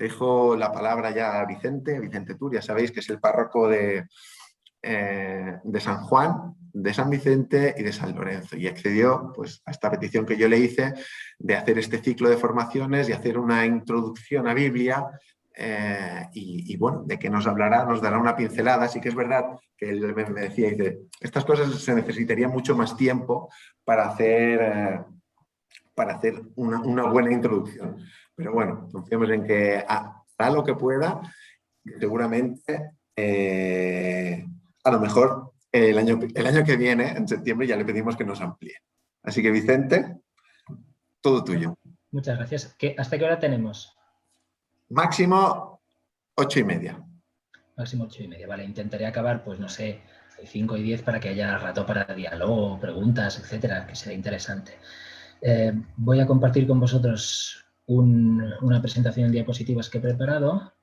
dejo la palabra ya a Vicente Tur, ya sabéis que es el párroco de San Juan, de San Vicente y de San Lorenzo, y accedió pues, a esta petición que yo le hice de hacer este ciclo de formaciones y hacer una introducción a Biblia. Y bueno, de que nos hablará, nos dará una pincelada. Sí que es verdad que él me decía, dice, estas cosas se necesitaría mucho más tiempo para hacer una buena introducción. Pero bueno, confiamos en que hará lo que pueda, seguramente a lo mejor el año que viene, en septiembre, ya le pedimos que nos amplíe. Así que Vicente, todo tuyo. Muchas gracias. ¿Hasta qué hora tenemos? Máximo 8:30. Máximo 8:30, vale. Intentaré acabar, pues no sé, 5 y 10 para que haya rato para diálogo, preguntas, etcétera, que será interesante. Voy a compartir con vosotros una presentación en diapositivas que he preparado.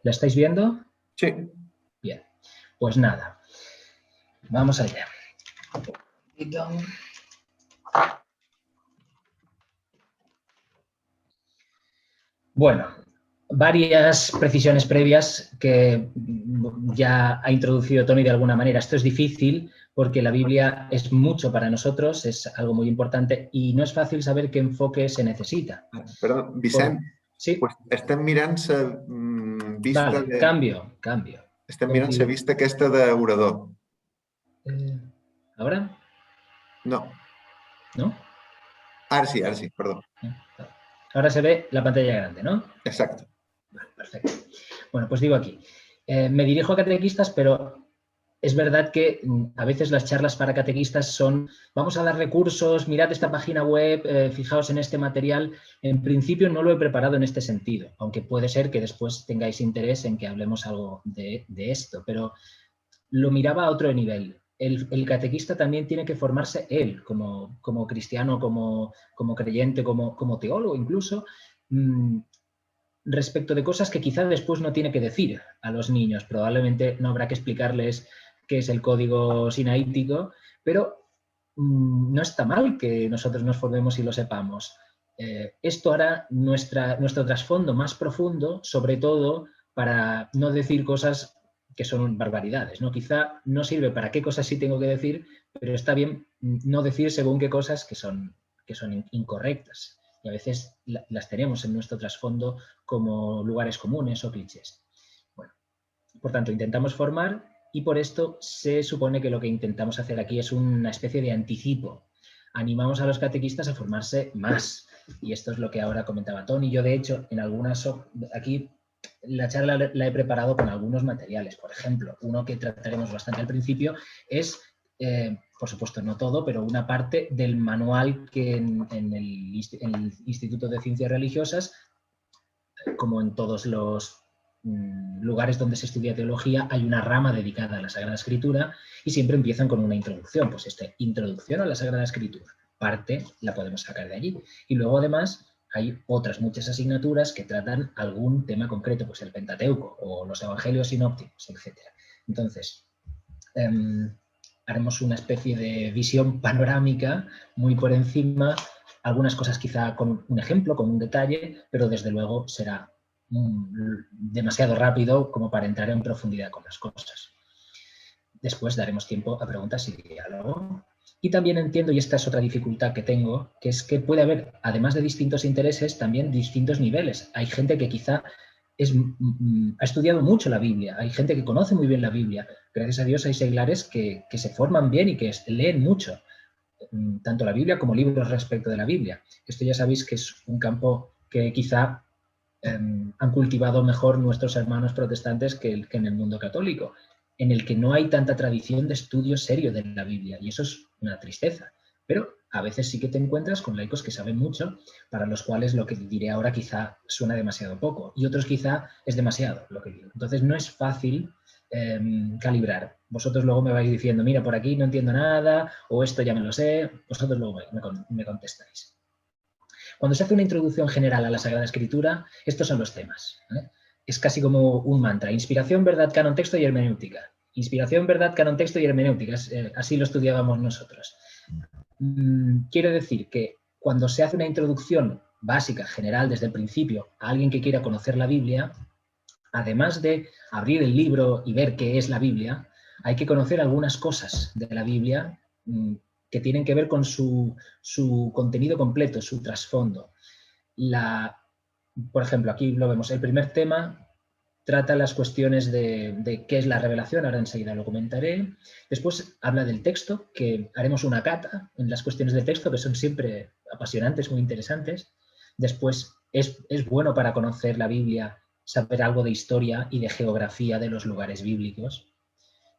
¿La estáis viendo? Sí. Bien, pues nada, vamos allá. Bueno, varias precisiones previas que ya ha introducido Tony de alguna manera. Esto es difícil porque la Biblia es mucho para nosotros, es algo muy importante y no es fácil saber qué enfoque se necesita. Perdón, Vicent, sí. Pues estem mirant-se vista vale, de... Cambio. Estem mirant-se vista aquesta d'orador. ¿Ahora? No. ¿No? Ahora sí, perdón. Ahora se ve la pantalla grande, ¿no? Exacto. Vale, perfecto. Bueno, pues digo aquí. Me dirijo a catequistas, pero es verdad que a veces las charlas para catequistas son, vamos a dar recursos, mirad esta página web, fijaos en este material. En principio no lo he preparado en este sentido, aunque puede ser que después tengáis interés en que hablemos algo de esto, pero lo miraba a otro nivel. El catequista también tiene que formarse él, como cristiano, como creyente, como teólogo incluso, respecto de cosas que quizás después no tiene que decir a los niños. Probablemente no habrá que explicarles qué es el código sinaítico, pero no está mal que nosotros nos formemos y lo sepamos. Esto hará nuestro trasfondo más profundo, sobre todo para no decir cosas que son barbaridades, ¿no? Quizá no sirve para qué cosas sí tengo que decir, pero está bien no decir según qué cosas que son incorrectas. Y a veces las tenemos en nuestro trasfondo como lugares comunes o clichés. Bueno, por tanto, intentamos formar y por esto se supone que lo que intentamos hacer aquí es una especie de anticipo. Animamos a los catequistas a formarse más. Y esto es lo que ahora comentaba Tony. Yo, de hecho, en algunas... Aquí la charla la he preparado con algunos materiales. Por ejemplo, uno que trataremos bastante al principio es, por supuesto no todo, pero una parte del manual que en el Instituto de Ciencias Religiosas, como en todos los lugares donde se estudia teología, hay una rama dedicada a la Sagrada Escritura y siempre empiezan con una introducción. Pues introducción a la Sagrada Escritura, parte la podemos sacar de allí. Y luego además hay otras muchas asignaturas que tratan algún tema concreto, pues el Pentateuco o los Evangelios sinópticos, etc. Entonces, haremos una especie de visión panorámica muy por encima, algunas cosas quizá con un ejemplo, con un detalle, pero desde luego será demasiado rápido como para entrar en profundidad con las cosas. Después daremos tiempo a preguntas y diálogo. Y también entiendo, y esta es otra dificultad que tengo, que es que puede haber, además de distintos intereses, también distintos niveles. Hay gente que quizá ha estudiado mucho la Biblia, hay gente que conoce muy bien la Biblia. Gracias a Dios hay seglares que se forman bien y que leen mucho, tanto la Biblia como libros respecto de la Biblia. Esto ya sabéis que es un campo que quizá han cultivado mejor nuestros hermanos protestantes que en el mundo católico, en el que no hay tanta tradición de estudio serio de la Biblia, y eso es una tristeza. Pero a veces sí que te encuentras con laicos que saben mucho, para los cuales lo que diré ahora quizá suena demasiado poco, y otros quizá es demasiado lo que digo. Entonces no es fácil calibrar. Vosotros luego me vais diciendo, mira, por aquí no entiendo nada, o esto ya me lo sé, vosotros luego me contestáis. Cuando se hace una introducción general a la Sagrada Escritura, estos son los temas. Es casi como un mantra. Inspiración, verdad, canon, texto y hermenéutica. Inspiración, verdad, canon, texto y hermenéutica. Así lo estudiábamos nosotros. Quiero decir que cuando se hace una introducción básica, general, desde el principio, a alguien que quiera conocer la Biblia, además de abrir el libro y ver qué es la Biblia, hay que conocer algunas cosas de la Biblia que tienen que ver con su contenido completo, su trasfondo. Por ejemplo, aquí lo vemos, el primer tema trata las cuestiones de qué es la revelación, ahora enseguida lo comentaré. Después habla del texto, que haremos una cata en las cuestiones del texto, que son siempre apasionantes, muy interesantes. Después es bueno para conocer la Biblia saber algo de historia y de geografía de los lugares bíblicos.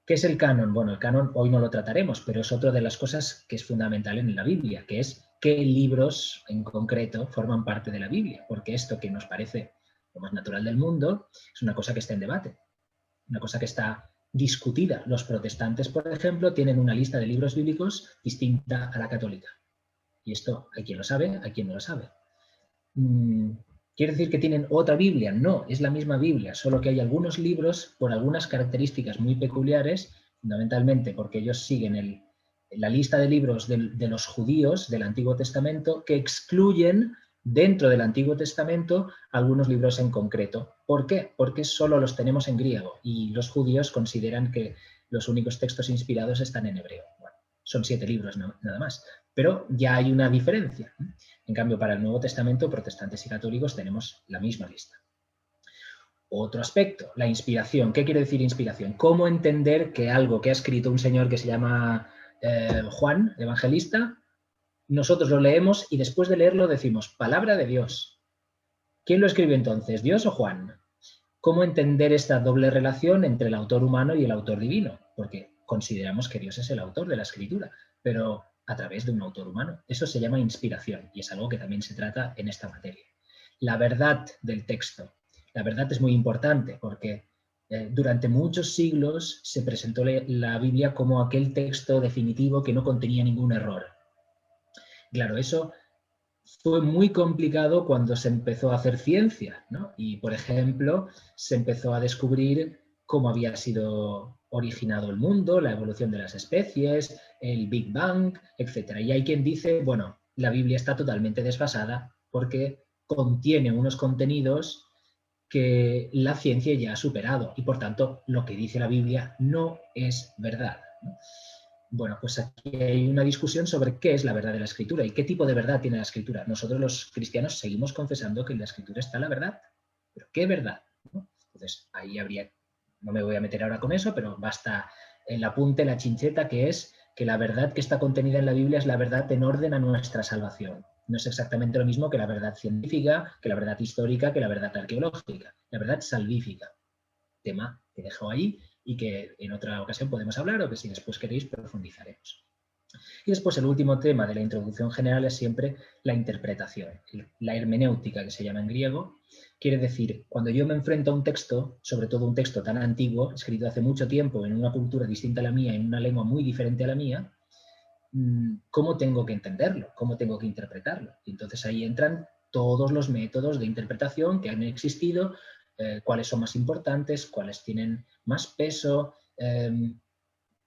¿Qué es el canon? Bueno, el canon hoy no lo trataremos, pero es otra de las cosas que es fundamental en la Biblia, que es qué libros en concreto forman parte de la Biblia, porque esto que nos parece lo más natural del mundo es una cosa que está en debate, una cosa que está discutida. Los protestantes, por ejemplo, tienen una lista de libros bíblicos distinta a la católica. Y esto hay quien lo sabe, hay quien no lo sabe. ¿Quiere decir que tienen otra Biblia? No, es la misma Biblia, solo que hay algunos libros por algunas características muy peculiares, fundamentalmente porque ellos siguen la lista de libros de los judíos del Antiguo Testamento que excluyen dentro del Antiguo Testamento algunos libros en concreto. ¿Por qué? Porque solo los tenemos en griego y los judíos consideran que los únicos textos inspirados están en hebreo. Bueno, son 7 libros nada más, pero ya hay una diferencia. En cambio, para el Nuevo Testamento, protestantes y católicos tenemos la misma lista. Otro aspecto, la inspiración. ¿Qué quiere decir inspiración? ¿Cómo entender que algo que ha escrito un señor que se llama Juan, evangelista, nosotros lo leemos y después de leerlo decimos, palabra de Dios? ¿Quién lo escribió entonces, Dios o Juan? ¿Cómo entender esta doble relación entre el autor humano y el autor divino? Porque consideramos que Dios es el autor de la escritura, pero a través de un autor humano. Eso se llama inspiración y es algo que también se trata en esta materia. La verdad del texto. La verdad es muy importante porque durante muchos siglos se presentó la Biblia como aquel texto definitivo que no contenía ningún error. Claro, eso fue muy complicado cuando se empezó a hacer ciencia, ¿no? Y, por ejemplo, se empezó a descubrir cómo había sido originado el mundo, la evolución de las especies, el Big Bang, etc. Y hay quien dice, bueno, la Biblia está totalmente desfasada porque contiene unos contenidos que la ciencia ya ha superado y, por tanto, lo que dice la Biblia no es verdad, ¿no? Bueno, pues aquí hay una discusión sobre qué es la verdad de la Escritura y qué tipo de verdad tiene la Escritura. Nosotros los cristianos seguimos confesando que en la Escritura está la verdad, pero ¿qué verdad? ¿No? Entonces, ahí habría, no me voy a meter ahora con eso, pero basta el apunte, la chincheta, que es que la verdad que está contenida en la Biblia es la verdad en orden a nuestra salvación. No es exactamente lo mismo que la verdad científica, que la verdad histórica, que la verdad arqueológica. La verdad salvífica. Tema que dejo ahí y que en otra ocasión podemos hablar o que si después queréis profundizaremos. Y después el último tema de la introducción general es siempre la interpretación, la hermenéutica que se llama en griego. Quiere decir, cuando yo me enfrento a un texto, sobre todo un texto tan antiguo, escrito hace mucho tiempo en una cultura distinta a la mía, en una lengua muy diferente a la mía, ¿cómo tengo que entenderlo? ¿Cómo tengo que interpretarlo? Y entonces ahí entran todos los métodos de interpretación que han existido, cuáles son más importantes, cuáles tienen más peso,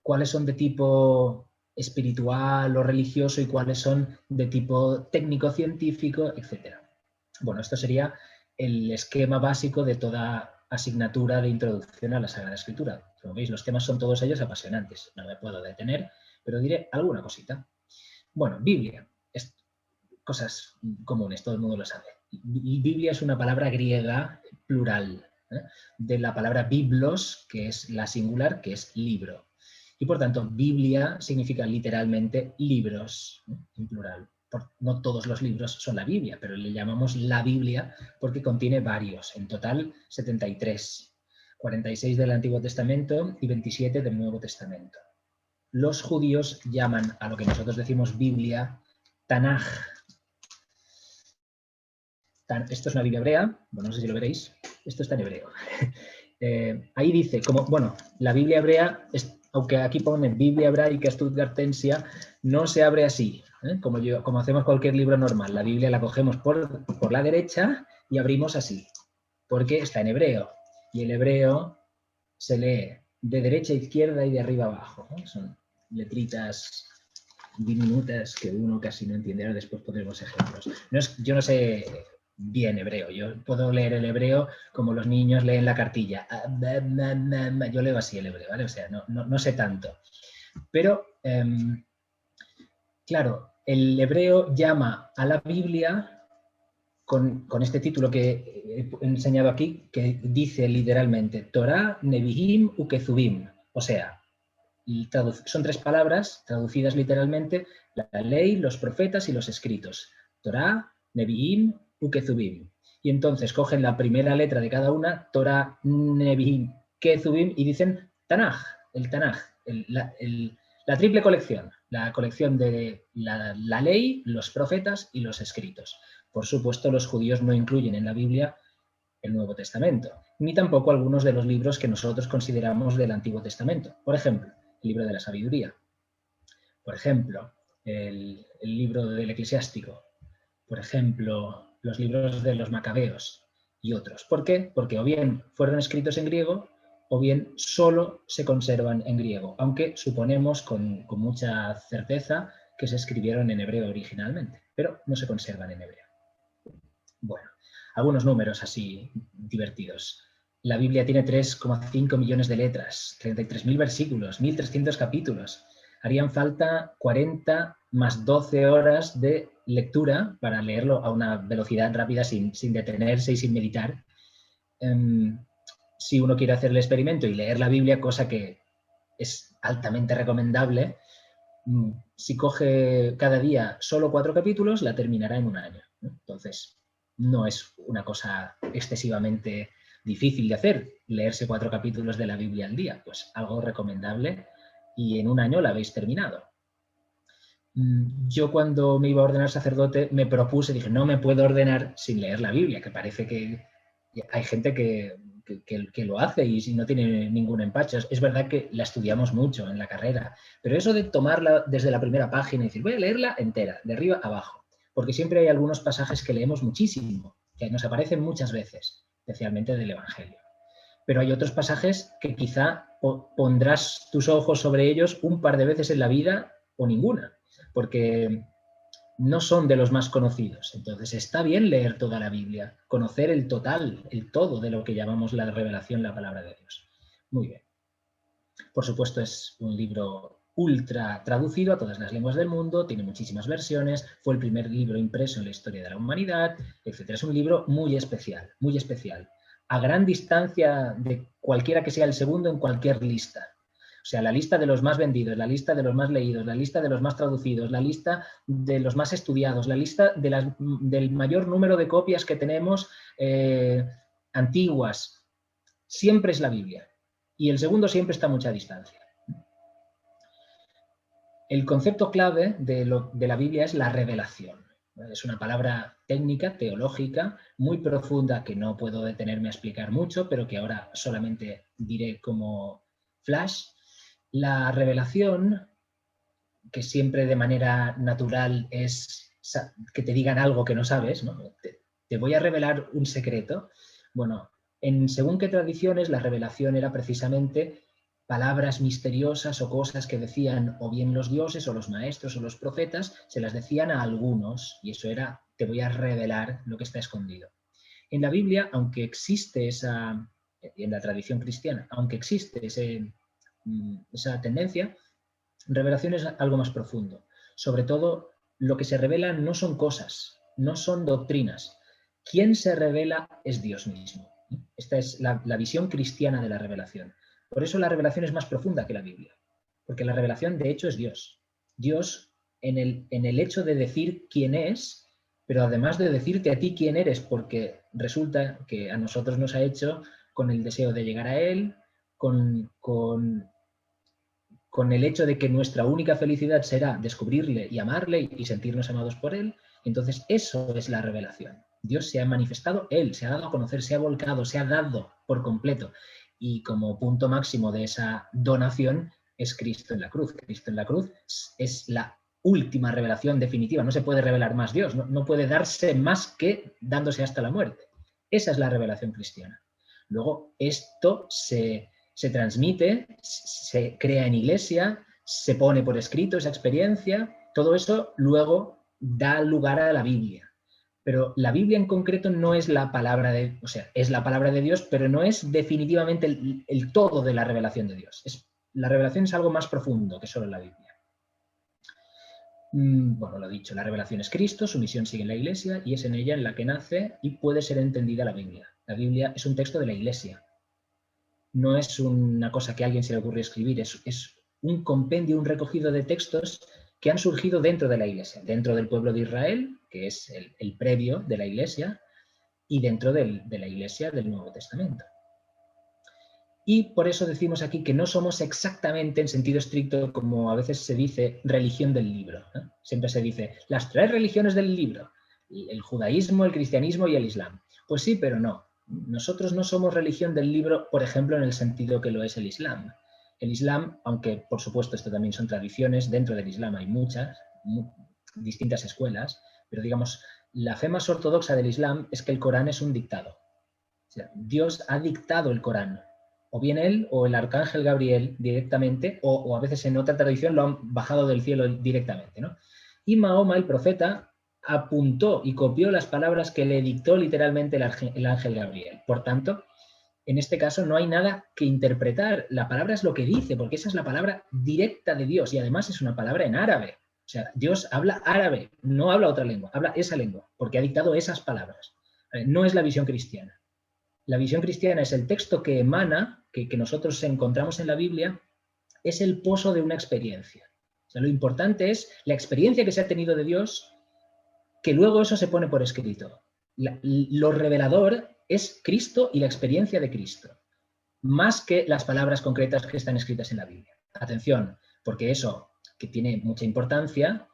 cuáles son de tipo espiritual o religioso y cuáles son de tipo técnico-científico, etc. Bueno, esto sería el esquema básico de toda asignatura de introducción a la Sagrada Escritura. Como veis, los temas son todos ellos apasionantes. No me puedo detener, pero diré alguna cosita. Bueno, Biblia. Cosas comunes, todo el mundo lo sabe. Y Biblia es una palabra griega plural, de la palabra biblos, que es la singular, que es libro. Y por tanto, Biblia significa literalmente libros, en plural. No todos los libros son la Biblia, pero le llamamos la Biblia porque contiene varios, en total 73, 46 del Antiguo Testamento y 27 del Nuevo Testamento. Los judíos llaman a lo que nosotros decimos Biblia Tanaj. Esto es una Biblia hebrea, bueno, no sé si lo veréis, esto está en hebreo. Ahí dice, la Biblia hebrea, aunque aquí pone Biblia hebraica stuttgartensia, no se abre así, como hacemos cualquier libro normal. La Biblia la cogemos por la derecha y abrimos así, porque está en hebreo. Y el hebreo se lee de derecha a izquierda y de arriba a abajo, ¿no? Son letritas diminutas que uno casi no entiende. Ahora después pondremos ejemplos. Yo no sé bien hebreo. Yo puedo leer el hebreo como los niños leen la cartilla. Yo leo así el hebreo, ¿vale? O sea, no sé tanto. Pero, claro, el hebreo llama a la Biblia con este título que he enseñado aquí, que dice literalmente Torah, Nevi'im, Ukezubim. O sea, son 3 palabras traducidas literalmente: la ley, los profetas y los escritos. Torah, Nevi'im, Ukezubim. Y entonces cogen la primera letra de cada una, Torah, Nevi'im, Kezubim, y dicen Tanaj, el Tanaj, la triple colección, la colección de la ley, los profetas y los escritos. Por supuesto, los judíos no incluyen en la Biblia el Nuevo Testamento, ni tampoco algunos de los libros que nosotros consideramos del Antiguo Testamento. Por ejemplo, el libro de la sabiduría, por ejemplo, el libro del eclesiástico, por ejemplo, los libros de los macabeos y otros. ¿Por qué? Porque o bien fueron escritos en griego o bien solo se conservan en griego, aunque suponemos con mucha certeza que se escribieron en hebreo originalmente, pero no se conservan en hebreo. Bueno, algunos números así divertidos. La Biblia tiene 3,5 millones de letras, 33.000 versículos, 1.300 capítulos. Harían falta 40 más 12 horas de lectura para leerlo a una velocidad rápida sin detenerse y sin meditar. Si uno quiere hacer el experimento y leer la Biblia, cosa que es altamente recomendable, si coge cada día solo 4 capítulos, la terminará en un año. Entonces, no es una cosa excesivamente difícil de hacer, leerse 4 capítulos de la Biblia al día, pues algo recomendable, y en un año la habéis terminado. Yo cuando me iba a ordenar sacerdote me propuse, dije, no me puedo ordenar sin leer la Biblia, que parece que hay gente que lo hace y no tiene ningún empacho. Es verdad que la estudiamos mucho en la carrera, pero eso de tomarla desde la primera página y decir, voy a leerla entera, de arriba a abajo, porque siempre hay algunos pasajes que leemos muchísimo, que nos aparecen muchas veces, especialmente del Evangelio. Pero hay otros pasajes que quizá pondrás tus ojos sobre ellos un par de veces en la vida o ninguna, porque no son de los más conocidos. Entonces está bien leer toda la Biblia, conocer el total, el todo de lo que llamamos la revelación, la palabra de Dios. Muy bien. Por supuesto es un libro ultra traducido a todas las lenguas del mundo, tiene muchísimas versiones, fue el primer libro impreso en la historia de la humanidad, etc. Es un libro muy especial, a gran distancia de cualquiera que sea el segundo en cualquier lista. O sea, la lista de los más vendidos, la lista de los más leídos, la lista de los más traducidos, la lista de los más estudiados, la lista del mayor número de copias que tenemos antiguas. Siempre es la Biblia. Y el segundo siempre está a mucha distancia. El concepto clave de la Biblia es la revelación. Es una palabra técnica, teológica, muy profunda que no puedo detenerme a explicar mucho, pero que ahora solamente diré como flash. La revelación, que siempre de manera natural es que te digan algo que no sabes, ¿no? Te voy a revelar un secreto. Bueno, según qué tradiciones, la revelación era precisamente palabras misteriosas o cosas que decían o bien los dioses o los maestros o los profetas, se las decían a algunos, y eso era, te voy a revelar lo que está escondido. En la Biblia, aunque existe en la tradición cristiana, aunque existe esa tendencia, revelación es algo más profundo. Sobre todo, lo que se revela no son cosas, no son doctrinas. Quien se revela es Dios mismo. Esta es la visión cristiana de la revelación. Por eso la revelación es más profunda que la Biblia, porque la revelación de hecho es Dios. Dios en el hecho de decir quién es, pero además de decirte a ti quién eres, porque resulta que a nosotros nos ha hecho con el deseo de llegar a Él, con el hecho de que nuestra única felicidad será descubrirle y amarle y sentirnos amados por Él. Entonces eso es la revelación. Dios se ha manifestado, Él se ha dado a conocer, se ha volcado, se ha dado por completo. Y como punto máximo de esa donación es Cristo en la cruz. Cristo en la cruz es la última revelación definitiva. No se puede revelar más Dios, no puede darse más que dándose hasta la muerte. Esa es la revelación cristiana. Luego esto se transmite, se crea en iglesia, se pone por escrito esa experiencia Todo eso luego da lugar a la Biblia. Pero la Biblia en concreto no es la palabra de, o sea, es la palabra de Dios, pero no es definitivamente el todo de la revelación de Dios. La revelación es algo más profundo que solo la Biblia. Bueno, lo dicho, la revelación es Cristo, su misión sigue en la Iglesia y es en ella en la que nace y puede ser entendida la Biblia. La Biblia es un texto de la Iglesia. No es una cosa que a alguien se le ocurre escribir, es un compendio, un recogido de textos que han surgido dentro de la Iglesia, dentro del pueblo de Israel, que es el previo de la Iglesia, y dentro de la Iglesia del Nuevo Testamento. Y por eso decimos aquí que no somos exactamente, en sentido estricto, como a veces se dice, religión del libro, ¿no? Siempre se dice, las 3 religiones del libro, el judaísmo, el cristianismo y el islam. Pues sí, pero no. Nosotros no somos religión del libro, por ejemplo, en el sentido que lo es el islam. El islam, aunque por supuesto esto también son tradiciones, dentro del islam hay muchas, distintas escuelas, pero digamos, la fe más ortodoxa del islam es que el Corán es un dictado. O sea, Dios ha dictado el Corán. O bien él o el arcángel Gabriel directamente, o a veces en otra tradición lo han bajado del cielo directamente, ¿no? Y Mahoma, el profeta, apuntó y copió las palabras que le dictó literalmente el ángel Gabriel. Por tanto, en este caso no hay nada que interpretar. La palabra es lo que dice, porque esa es la palabra directa de Dios y además es una palabra en árabe. O sea, Dios habla árabe, no habla otra lengua, habla esa lengua, porque ha dictado esas palabras. No es la visión cristiana. La visión cristiana es el texto que emana, que nosotros encontramos en la Biblia, es el pozo de una experiencia. O sea, lo importante es la experiencia que se ha tenido de Dios, que luego eso se pone por escrito. Lo revelador es Cristo y la experiencia de Cristo, más que las palabras concretas que están escritas en la Biblia. Atención, porque eso, que tiene mucha importancia,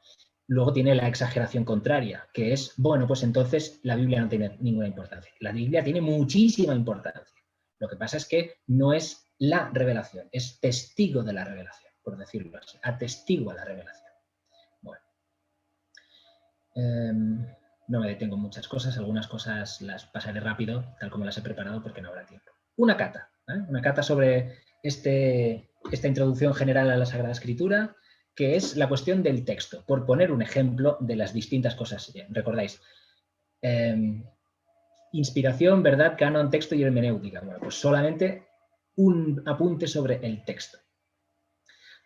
luego tiene la exageración contraria, que es, bueno, pues entonces la Biblia no tiene ninguna importancia. La Biblia tiene muchísima importancia. Lo que pasa es que no es la revelación, es testigo de la revelación, por decirlo así, atestigua la revelación. Bueno, no me detengo en muchas cosas, algunas cosas las pasaré rápido, tal como las he preparado, porque no habrá tiempo. Una cata sobre esta introducción general a la Sagrada Escritura, que es la cuestión del texto, por poner un ejemplo de las distintas cosas. Recordáis, inspiración, verdad, canon, texto y hermenéutica. Bueno, pues solamente un apunte sobre el texto.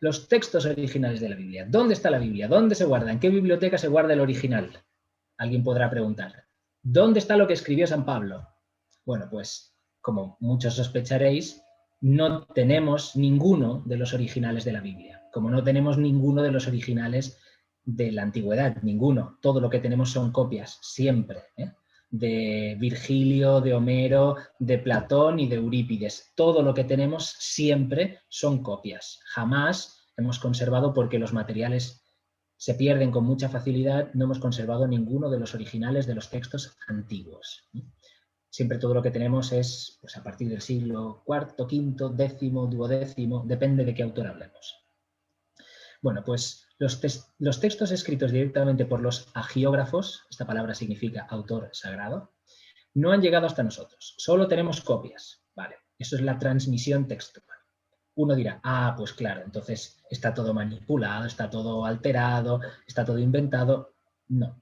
Los textos originales de la Biblia. ¿Dónde está la Biblia? ¿Dónde se guarda? ¿En qué biblioteca se guarda el original? Alguien podrá preguntar. ¿Dónde está lo que escribió San Pablo? Bueno, pues, como muchos sospecharéis, no tenemos ninguno de los originales de la Biblia, como no tenemos ninguno de los originales de la antigüedad, ninguno. Todo lo que tenemos son copias, siempre, de Virgilio, de Homero, de Platón y de Eurípides. Todo lo que tenemos siempre son copias. Jamás hemos conservado, porque los materiales se pierden con mucha facilidad, no hemos conservado ninguno de los originales de los textos antiguos. Siempre todo lo que tenemos es pues, a partir del siglo IV, V, X, XII, depende de qué autor hablemos. Bueno, pues los textos escritos directamente por los hagiógrafos, esta palabra significa autor sagrado, no han llegado hasta nosotros. Solo tenemos copias. Vale, eso es la transmisión textual. Uno dirá, pues claro, entonces está todo manipulado, está todo alterado, está todo inventado. No.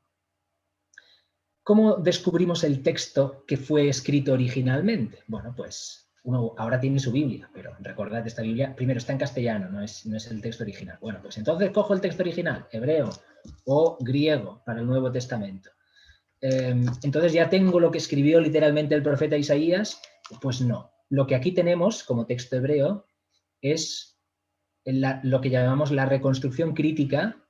¿Cómo descubrimos el texto que fue escrito originalmente? Bueno, pues uno ahora tiene su Biblia, pero recordad, esta Biblia primero está en castellano, no es el texto original. Bueno, pues entonces cojo el texto original, hebreo o griego para el Nuevo Testamento. Entonces ya tengo lo que escribió literalmente el profeta Isaías. Pues no. Lo que aquí tenemos como texto hebreo es lo que llamamos la reconstrucción crítica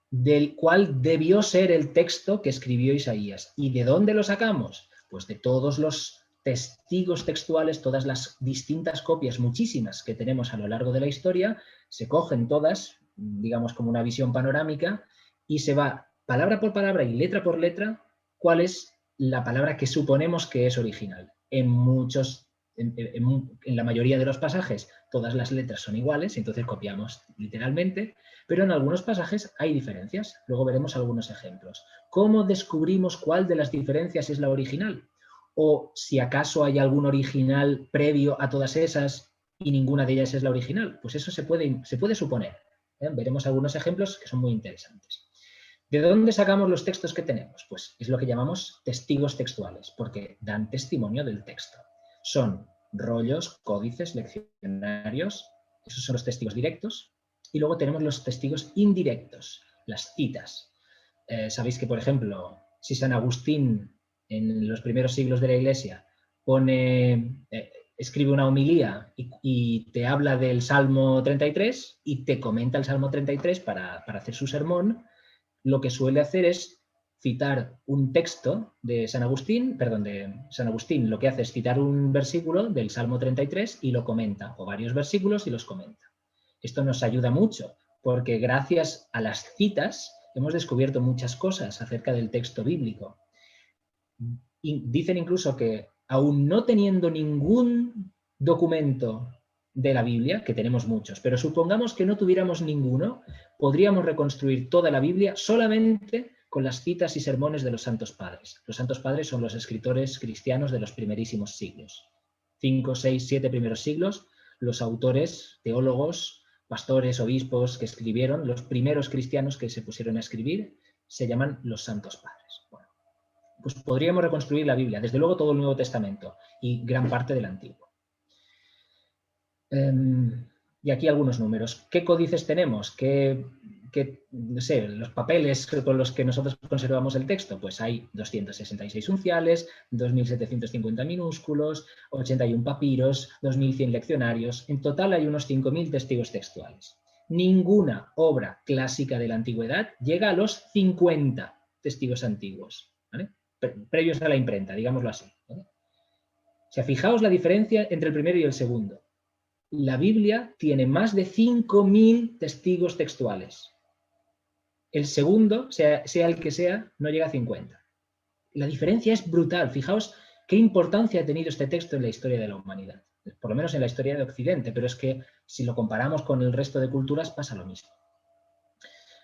del cual debió ser el texto que escribió Isaías. ¿Y de dónde lo sacamos? Pues de todos los testigos textuales, todas las distintas copias, muchísimas que tenemos a lo largo de la historia, se cogen todas, digamos como una visión panorámica, y se va palabra por palabra y letra por letra cuál es la palabra que suponemos que es original. En la mayoría de los pasajes todas las letras son iguales, entonces copiamos literalmente, pero en algunos pasajes hay diferencias. Luego veremos algunos ejemplos. ¿Cómo descubrimos cuál de las diferencias es la original? O si acaso hay algún original previo a todas esas y ninguna de ellas es la original. Pues eso se puede suponer. Veremos algunos ejemplos que son muy interesantes. ¿De dónde sacamos los textos que tenemos? Pues es lo que llamamos testigos textuales, porque dan testimonio del texto. Son rollos, códices, leccionarios, esos son los testigos directos, y luego tenemos los testigos indirectos, las citas. Sabéis que, por ejemplo, si San Agustín en los primeros siglos de la Iglesia escribe una homilía y te habla del Salmo 33 y te comenta el Salmo 33 para hacer su sermón, lo que suele hacer es citar un texto de San Agustín, lo que hace es citar un versículo del Salmo 33 y lo comenta, o varios versículos y los comenta. Esto nos ayuda mucho, porque gracias a las citas hemos descubierto muchas cosas acerca del texto bíblico. Y dicen incluso que, aún no teniendo ningún documento de la Biblia, que tenemos muchos, pero supongamos que no tuviéramos ninguno, podríamos reconstruir toda la Biblia solamente con las citas y sermones de los santos padres. Los santos padres son los escritores cristianos de los primerísimos siglos. 5, 6, 7 primeros siglos, los autores, teólogos, pastores, obispos que escribieron, los primeros cristianos que se pusieron a escribir, se llaman los santos padres. Bueno, pues podríamos reconstruir la Biblia, desde luego todo el Nuevo Testamento y gran parte del Antiguo. Y aquí algunos números. ¿Qué códices tenemos? No sé, los papeles con los que nosotros conservamos el texto? Pues hay 266 unciales, 2.750 minúsculos, 81 papiros, 2.100 leccionarios. En total hay unos 5.000 testigos textuales. Ninguna obra clásica de la antigüedad llega a los 50 testigos antiguos, ¿vale? Previos a la imprenta, digámoslo así, ¿vale? O sea, fijaos la diferencia entre el primero y el segundo. La Biblia tiene más de 5.000 testigos textuales. El segundo, sea el que sea, no llega a 50. La diferencia es brutal. Fijaos qué importancia ha tenido este texto en la historia de la humanidad. Por lo menos en la historia de Occidente, pero es que si lo comparamos con el resto de culturas pasa lo mismo.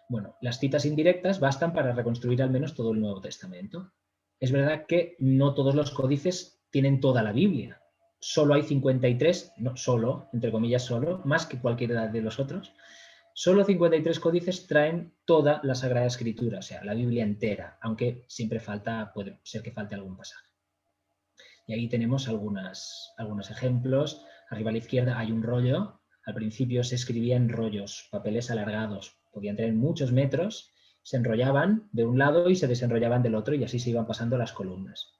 Bueno, las citas indirectas bastan para reconstruir al menos todo el Nuevo Testamento. Es verdad que no todos los códices tienen toda la Biblia. Solo hay 53, no solo, entre comillas solo, más que cualquiera de los otros. Solo 53 códices traen toda la Sagrada Escritura, o sea, la Biblia entera, aunque siempre puede ser que falte algún pasaje. Y ahí tenemos algunos ejemplos. Arriba a la izquierda hay un rollo. Al principio se escribía en rollos, papeles alargados, podían tener muchos metros, se enrollaban de un lado y se desenrollaban del otro y así se iban pasando las columnas.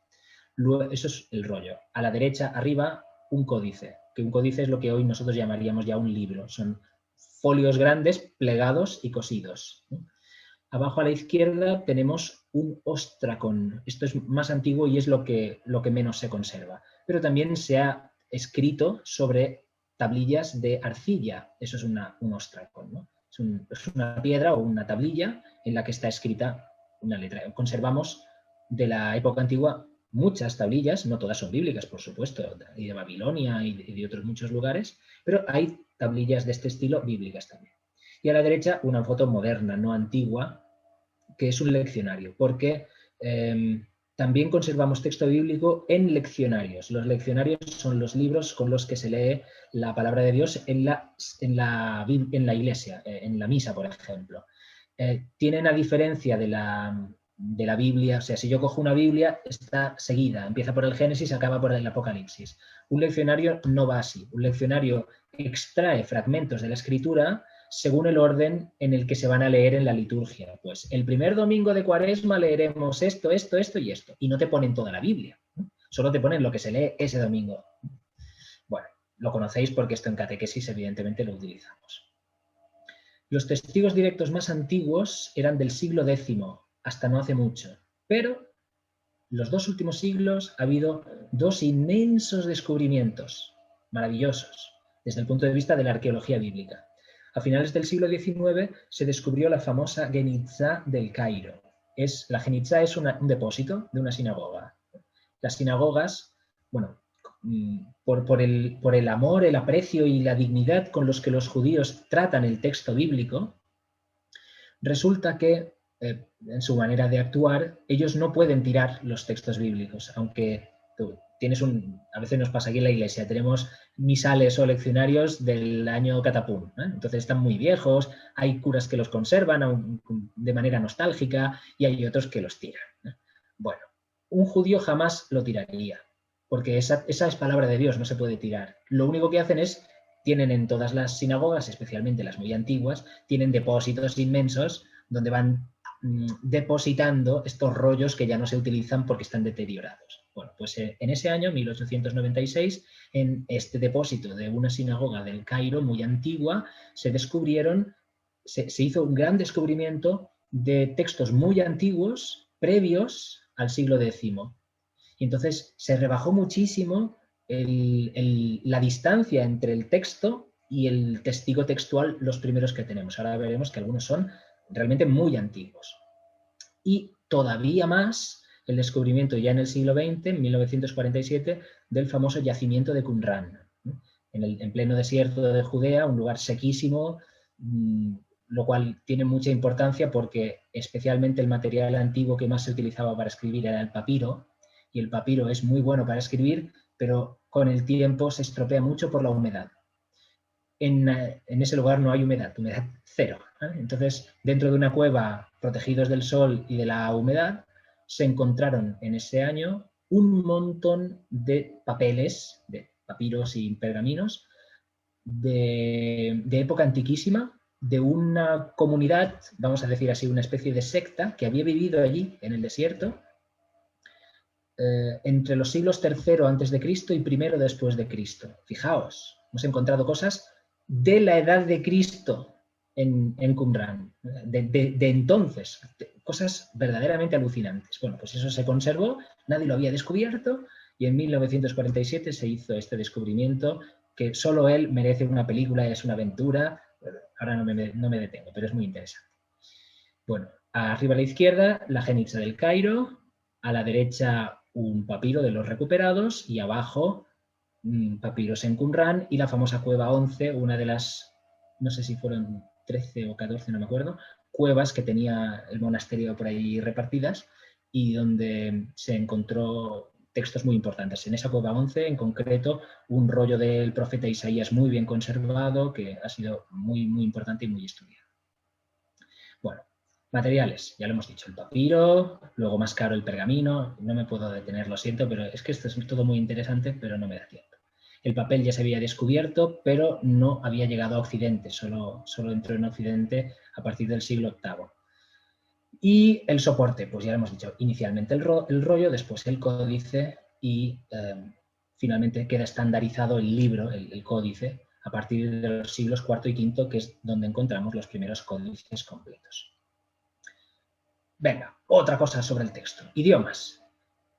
Luego, eso es el rollo. A la derecha, arriba, un códice, que un códice es lo que hoy nosotros llamaríamos ya un libro. Son folios grandes, plegados y cosidos. Abajo a la izquierda tenemos un ostracón. Esto es más antiguo y es lo que menos se conserva. Pero también se ha escrito sobre tablillas de arcilla. Eso es un ostracón, ¿no? Es una piedra o una tablilla en la que está escrita una letra. Conservamos de la época antigua muchas tablillas, no todas son bíblicas, por supuesto, y de Babilonia y de otros muchos lugares, pero hay tablillas de este estilo bíblicas también. Y a la derecha una foto moderna, no antigua, que es un leccionario, porque también conservamos texto bíblico en leccionarios. Los leccionarios son los libros con los que se lee la palabra de Dios en la iglesia, en la misa, por ejemplo. Tienen, a diferencia de la Biblia, o sea, si yo cojo una Biblia, está seguida, empieza por el Génesis, acaba por el Apocalipsis. Un leccionario no va así. Un leccionario extrae fragmentos de la Escritura según el orden en el que se van a leer en la liturgia. Pues el primer domingo de Cuaresma leeremos esto, esto, esto y esto. Y no te ponen toda la Biblia, ¿no? Solo te ponen lo que se lee ese domingo. Bueno, lo conocéis porque esto en catequesis evidentemente lo utilizamos. Los testigos directos más antiguos eran del siglo X, hasta no hace mucho. Pero los 2 últimos siglos ha habido 2 inmensos descubrimientos, maravillosos, desde el punto de vista de la arqueología bíblica. A finales del siglo XIX se descubrió la famosa Genitzá del Cairo. La Genitzá es un depósito de una sinagoga. Las sinagogas, bueno, por el amor, el aprecio y la dignidad con los que los judíos tratan el texto bíblico, resulta que en su manera de actuar, ellos no pueden tirar los textos bíblicos, aunque a veces nos pasa aquí en la iglesia, tenemos misales o leccionarios del año catapum, ¿eh? Entonces están muy viejos, hay curas que los conservan de manera nostálgica y hay otros que los tiran, ¿eh? Bueno, un judío jamás lo tiraría, porque esa es palabra de Dios, no se puede tirar. Lo único que hacen es, tienen en todas las sinagogas, especialmente las muy antiguas, tienen depósitos inmensos donde van depositando estos rollos que ya no se utilizan porque están deteriorados. Bueno, pues en ese año, 1896, en este depósito de una sinagoga del Cairo muy antigua, se hizo un gran descubrimiento de textos muy antiguos, previos al siglo X. Y entonces se rebajó muchísimo la distancia entre el texto y el testigo textual, los primeros que tenemos. Ahora veremos que algunos son realmente muy antiguos. Y todavía más el descubrimiento ya en el siglo XX, en 1947, del famoso yacimiento de Qumran, en pleno desierto de Judea, un lugar sequísimo, lo cual tiene mucha importancia porque especialmente el material antiguo que más se utilizaba para escribir era el papiro, y el papiro es muy bueno para escribir, pero con el tiempo se estropea mucho por la humedad. En ese lugar no hay humedad cero, ¿eh? Entonces, dentro de una cueva, protegidos del sol y de la humedad, se encontraron en ese año un montón de papeles, de papiros y pergaminos, de época antiquísima, de una comunidad, vamos a decir así, una especie de secta que había vivido allí, en el desierto, entre los siglos III a.C. y I después de Cristo. Fijaos, hemos encontrado cosas de la edad de Cristo en Qumran, de entonces, cosas verdaderamente alucinantes. Bueno, pues eso se conservó, nadie lo había descubierto y en 1947 se hizo este descubrimiento que solo él merece una película, es una aventura. Ahora no me detengo, pero es muy interesante. Bueno, arriba a la izquierda la Geniza del Cairo, a la derecha un papiro de los recuperados y abajo papiros en Qumran y la famosa cueva 11, una de las, no sé si fueron 13 o 14, no me acuerdo, cuevas que tenía el monasterio por ahí repartidas y donde se encontró textos muy importantes. En esa cueva 11, en concreto, un rollo del profeta Isaías muy bien conservado que ha sido muy, muy importante y muy estudiado. Bueno, materiales, ya lo hemos dicho, el papiro, luego más caro el pergamino, no me puedo detener, lo siento, pero es que esto es todo muy interesante, pero no me da tiempo. El papel ya se había descubierto, pero no había llegado a Occidente, solo entró en Occidente a partir del siglo VIII. Y el soporte, pues ya lo hemos dicho, inicialmente el rollo, después el códice y finalmente queda estandarizado el libro, el códice, a partir de los siglos IV y V, que es donde encontramos los primeros códices completos. Venga, otra cosa sobre el texto. Idiomas.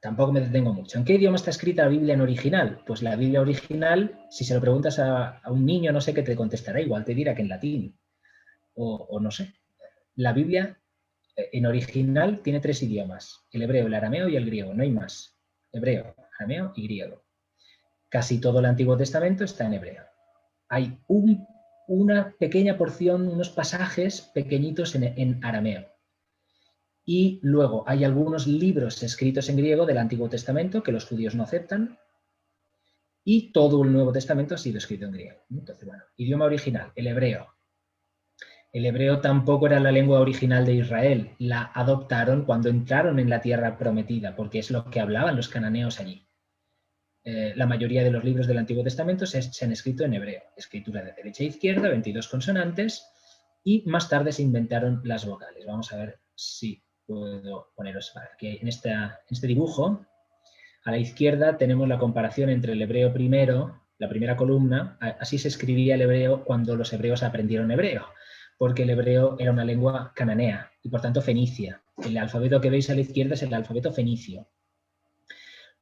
Tampoco me detengo mucho. ¿En qué idioma está escrita la Biblia en original? Pues la Biblia original, si se lo preguntas a un niño, no sé qué te contestará, igual te dirá que en latín. O no sé. La Biblia en original tiene 3 idiomas. El hebreo, el arameo y el griego. No hay más. Hebreo, arameo y griego. Casi todo el Antiguo Testamento está en hebreo. Hay una pequeña porción, unos pasajes pequeñitos en arameo. Y luego hay algunos libros escritos en griego del Antiguo Testamento que los judíos no aceptan y todo el Nuevo Testamento ha sido escrito en griego. Entonces, bueno, idioma original, el hebreo. El hebreo tampoco era la lengua original de Israel, la adoptaron cuando entraron en la tierra prometida, porque es lo que hablaban los cananeos allí. La mayoría de los libros del Antiguo Testamento se han escrito en hebreo, escritura de derecha a izquierda, 22 consonantes, y más tarde se inventaron las vocales. Vamos a ver si puedo poneros aquí en este dibujo. A la izquierda tenemos la comparación entre el hebreo primero, la primera columna, así se escribía el hebreo cuando los hebreos aprendieron hebreo, porque el hebreo era una lengua cananea y por tanto fenicia. El alfabeto que veis a la izquierda es el alfabeto fenicio.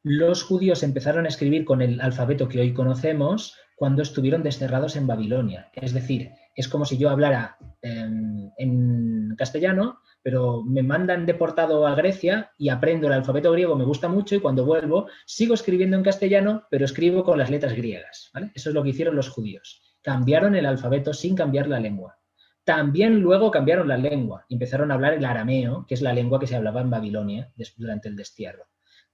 Los judíos empezaron a escribir con el alfabeto que hoy conocemos cuando estuvieron desterrados en Babilonia. Es decir, es como si yo hablara en castellano, pero me mandan deportado a Grecia y aprendo el alfabeto griego, me gusta mucho y cuando vuelvo sigo escribiendo en castellano, pero escribo con las letras griegas, ¿vale? Eso es lo que hicieron los judíos. Cambiaron el alfabeto sin cambiar la lengua. También luego cambiaron la lengua y empezaron a hablar el arameo, que es la lengua que se hablaba en Babilonia durante el destierro.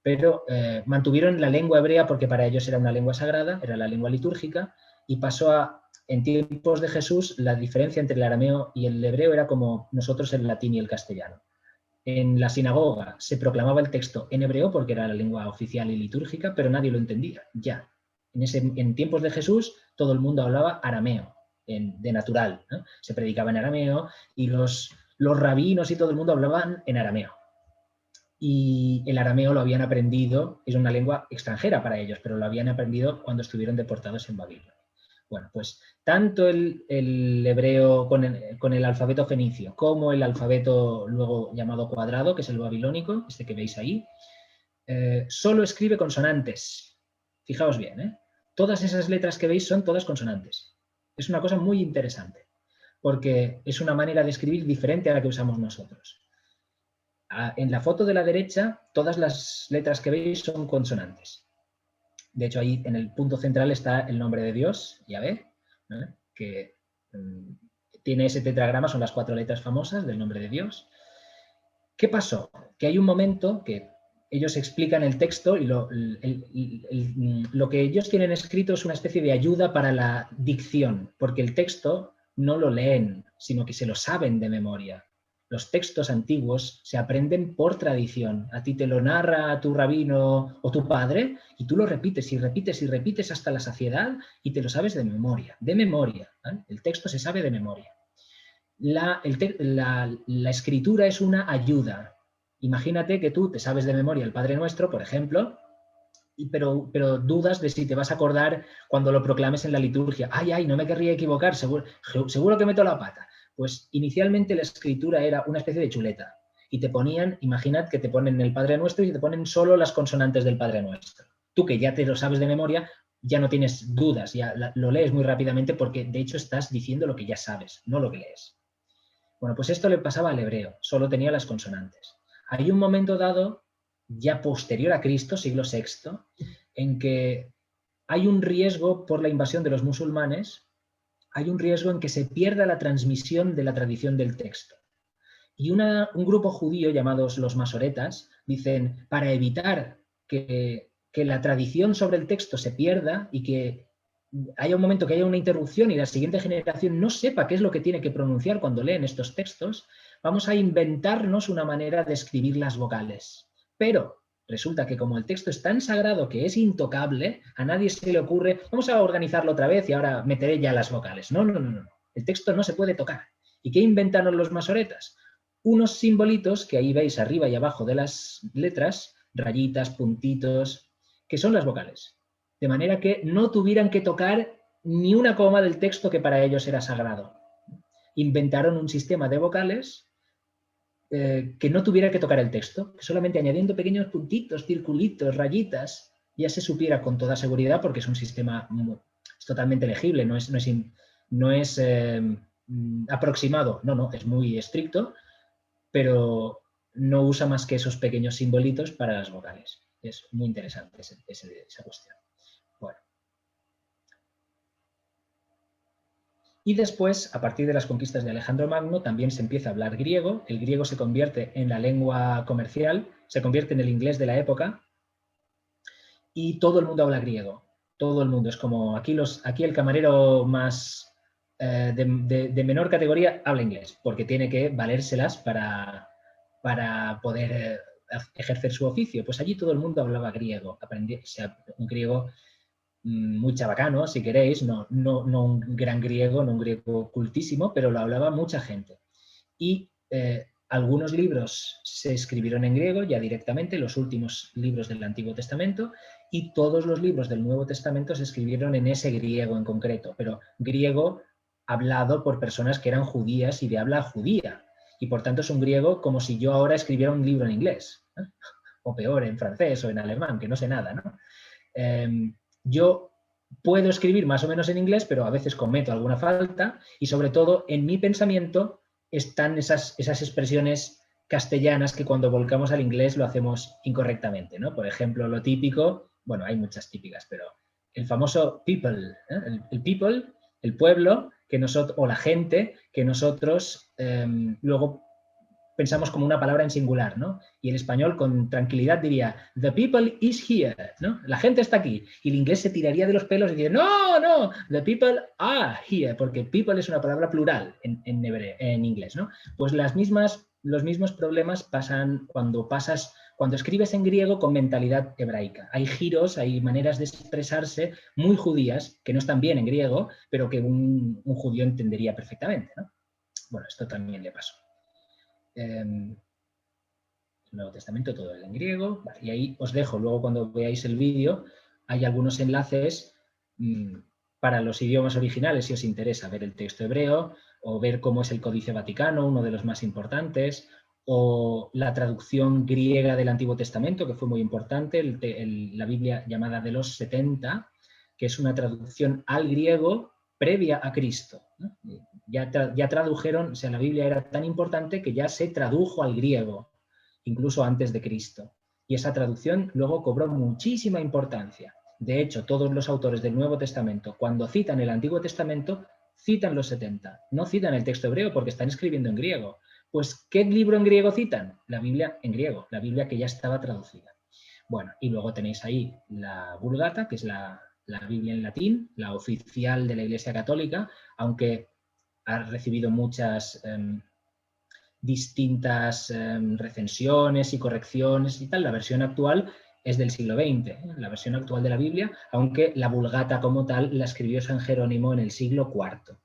pero mantuvieron la lengua hebrea porque para ellos era una lengua sagrada, era la lengua litúrgica, y pasó a, en tiempos de Jesús, la diferencia entre el arameo y el hebreo era como nosotros el latín y el castellano. En la sinagoga se proclamaba el texto en hebreo porque era la lengua oficial y litúrgica, pero nadie lo entendía, ya. En tiempos de Jesús todo el mundo hablaba arameo, de natural, ¿no? Se predicaba en arameo y los rabinos y todo el mundo hablaban en arameo. Y el arameo lo habían aprendido, es una lengua extranjera para ellos, pero lo habían aprendido cuando estuvieron deportados en Babilonia. Bueno, pues tanto el hebreo con el alfabeto fenicio como el alfabeto luego llamado cuadrado, que es el babilónico, este que veis ahí, solo escribe consonantes. Fijaos bien, ¿eh? Todas esas letras que veis son todas consonantes. Es una cosa muy interesante, porque es una manera de escribir diferente a la que usamos nosotros. En la foto de la derecha, todas las letras que veis son consonantes. De hecho, ahí en el punto central está el nombre de Dios, Yahvé, ¿eh? Que tiene ese tetragrama, son las 4 letras famosas del nombre de Dios. ¿Qué pasó? Que hay un momento que ellos explican el texto y lo que ellos tienen escrito es una especie de ayuda para la dicción, porque el texto no lo leen, sino que se lo saben de memoria. Los textos antiguos se aprenden por tradición. A ti te lo narra tu rabino o tu padre y tú lo repites y repites y repites hasta la saciedad y te lo sabes de memoria. De memoria, ¿eh? El texto se sabe de memoria. La escritura es una ayuda. Imagínate que tú te sabes de memoria el Padre Nuestro, por ejemplo, pero dudas de si te vas a acordar cuando lo proclames en la liturgia. Ay, no me querría equivocar, seguro que meto la pata. Pues inicialmente la escritura era una especie de chuleta y te ponían, imaginad que te ponen el Padre Nuestro y te ponen solo las consonantes del Padre Nuestro. Tú que ya te lo sabes de memoria, ya no tienes dudas, ya lo lees muy rápidamente porque de hecho estás diciendo lo que ya sabes, no lo que lees. Bueno, pues esto le pasaba al hebreo, solo tenía las consonantes. Hay un momento dado, ya posterior a Cristo, siglo VI, en que hay un riesgo por la invasión de los musulmanes, hay un riesgo en que se pierda la transmisión de la tradición del texto. Y un grupo judío llamados los masoretas dicen, para evitar que la tradición sobre el texto se pierda y que haya un momento que haya una interrupción y la siguiente generación no sepa qué es lo que tiene que pronunciar cuando leen estos textos, vamos a inventarnos una manera de escribir las vocales. Pero resulta que como el texto es tan sagrado que es intocable, a nadie se le ocurre, vamos a organizarlo otra vez y ahora meteré ya las vocales. No. El texto no se puede tocar. ¿Y qué inventaron los masoretas? Unos simbolitos que ahí veis arriba y abajo de las letras, rayitas, puntitos, que son las vocales. De manera que no tuvieran que tocar ni una coma del texto que para ellos era sagrado. Inventaron un sistema de vocales que no tuviera que tocar el texto, que solamente añadiendo pequeños puntitos, circulitos, rayitas, ya se supiera con toda seguridad, porque es un sistema totalmente legible, no es aproximado, no, es muy estricto, pero no usa más que esos pequeños simbolitos para las vocales. Es muy interesante esa cuestión. Bueno. Y después, a partir de las conquistas de Alejandro Magno, también se empieza a hablar griego. El griego se convierte en la lengua comercial, se convierte en el inglés de la época y todo el mundo habla griego. Todo el mundo. Es como aquí el camarero más de menor categoría habla inglés, porque tiene que valérselas para poder ejercer su oficio. Pues allí todo el mundo hablaba griego, un griego muy chabacano, si queréis, no un gran griego, no un griego cultísimo, pero lo hablaba mucha gente. Y algunos libros se escribieron en griego ya directamente, los últimos libros del Antiguo Testamento, y todos los libros del Nuevo Testamento se escribieron en ese griego en concreto, pero griego hablado por personas que eran judías y de habla judía. Y por tanto es un griego como si yo ahora escribiera un libro en inglés, ¿no? O peor, en francés o en alemán, que no sé nada, ¿no? Yo puedo escribir más o menos en inglés, pero a veces cometo alguna falta y sobre todo en mi pensamiento están esas expresiones castellanas que cuando volcamos al inglés lo hacemos incorrectamente, ¿no? Por ejemplo, lo típico, bueno, hay muchas típicas, pero el famoso people, ¿eh? El people, el pueblo, o la gente, que nosotros luego pensamos como una palabra en singular, ¿no? Y el español con tranquilidad diría, the people is here, ¿no? La gente está aquí. Y el inglés se tiraría de los pelos y diría, no, no, the people are here, porque people es una palabra plural en inglés, ¿no? Pues los mismos problemas pasan cuando escribes en griego con mentalidad hebraica. Hay giros, hay maneras de expresarse muy judías que no están bien en griego, pero que un judío entendería perfectamente, ¿no? Bueno, esto también le pasó. El Nuevo Testamento todo en griego, vale, y ahí os dejo, luego cuando veáis el vídeo, hay algunos enlaces para los idiomas originales si os interesa ver el texto hebreo o ver cómo es el Códice Vaticano, uno de los más importantes, o la traducción griega del Antiguo Testamento, que fue muy importante, la Biblia llamada de los 70, que es una traducción al griego previa a Cristo, ¿no? Ya tradujeron, o sea, la Biblia era tan importante que ya se tradujo al griego, incluso antes de Cristo. Y esa traducción luego cobró muchísima importancia. De hecho, todos los autores del Nuevo Testamento, cuando citan el Antiguo Testamento, citan los 70. No citan el texto hebreo porque están escribiendo en griego. Pues, ¿qué libro en griego citan? La Biblia en griego, la Biblia que ya estaba traducida. Bueno, y luego tenéis ahí la Vulgata, que es la Biblia en latín, la oficial de la Iglesia Católica, aunque ha recibido muchas distintas recensiones y correcciones y tal. La versión actual es del siglo XX, la versión actual de la Biblia, aunque la Vulgata como tal la escribió San Jerónimo en el siglo IV.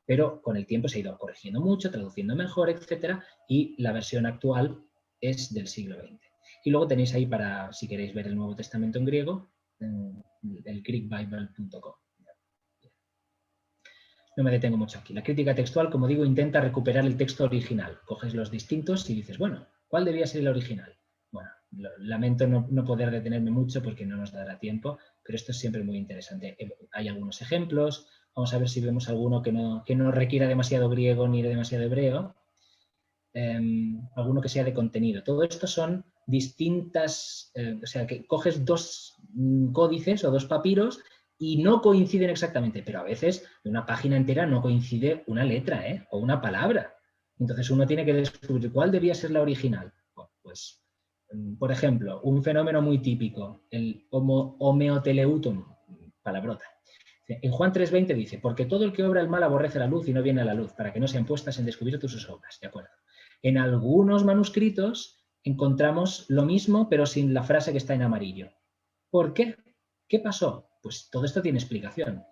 Pero con el tiempo se ha ido corrigiendo mucho, traduciendo mejor, etcétera, y la versión actual es del siglo XX. Y luego tenéis ahí para, si queréis ver el Nuevo Testamento en griego, el greekbible.com. No me detengo mucho aquí. La crítica textual, como digo, intenta recuperar el texto original. Coges los distintos y dices, bueno, ¿cuál debía ser el original? Bueno, lamento no poder detenerme mucho porque no nos dará tiempo, pero esto es siempre muy interesante. Hay algunos ejemplos. Vamos a ver si vemos alguno que no requiera demasiado griego ni demasiado hebreo. Alguno que sea de contenido. Todo esto son distintas, o sea, que coges dos códices o dos papiros y no coinciden exactamente, pero a veces de una página entera no coincide una letra o una palabra. Entonces uno tiene que descubrir cuál debía ser la original. Bueno, pues, por ejemplo, un fenómeno muy típico, el homeoteleuton, palabrota. En Juan 3:20 dice, porque todo el que obra el mal aborrece la luz y no viene a la luz, para que no sean puestas en descubierto sus obras. ¿De acuerdo? En algunos manuscritos encontramos lo mismo, pero sin la frase que está en amarillo. ¿Por qué? ¿Qué pasó? Pues todo esto tiene explicación.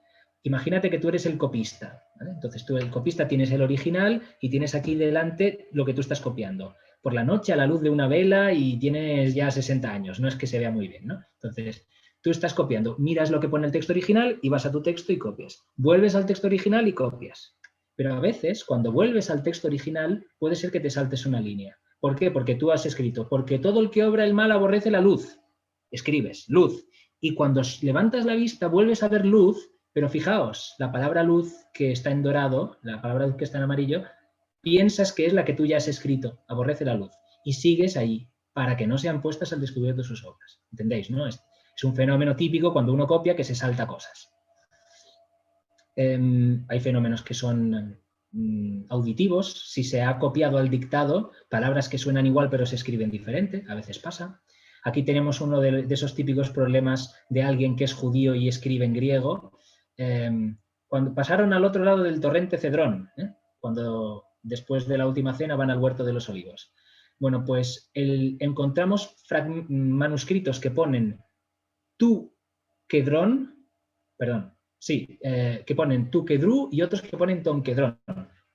Imagínate que tú eres el copista, ¿vale? Entonces tú, el copista, tienes el original y tienes aquí delante lo que tú estás copiando. Por la noche a la luz de una vela y tienes ya 60 años, no es que se vea muy bien, ¿no? Entonces, tú estás copiando, miras lo que pone el texto original y vas a tu texto y copias. Vuelves al texto original y copias. Pero a veces, cuando vuelves al texto original, puede ser que te saltes una línea. ¿Por qué? Porque tú has escrito, porque todo el que obra el mal aborrece la luz. Escribes, luz. Y cuando levantas la vista, vuelves a ver luz, pero fijaos, la palabra luz que está en dorado, la palabra luz que está en amarillo, piensas que es la que tú ya has escrito, aborrece la luz. Y sigues ahí, para que no sean puestas al descubierto sus obras. ¿Entendéis, no? Es un fenómeno típico cuando uno copia que se salta cosas. Hay fenómenos que son auditivos. Si se ha copiado al dictado palabras que suenan igual pero se escriben diferente, a veces pasa. Aquí tenemos uno de esos típicos problemas de alguien que es judío y escribe en griego. Cuando pasaron al otro lado del torrente Cedrón, cuando después de la última cena van al huerto de los olivos. Bueno, pues encontramos manuscritos que ponen tu Kedrón, perdón, sí, que ponen tu Kedru y otros que ponen ton Kedrón.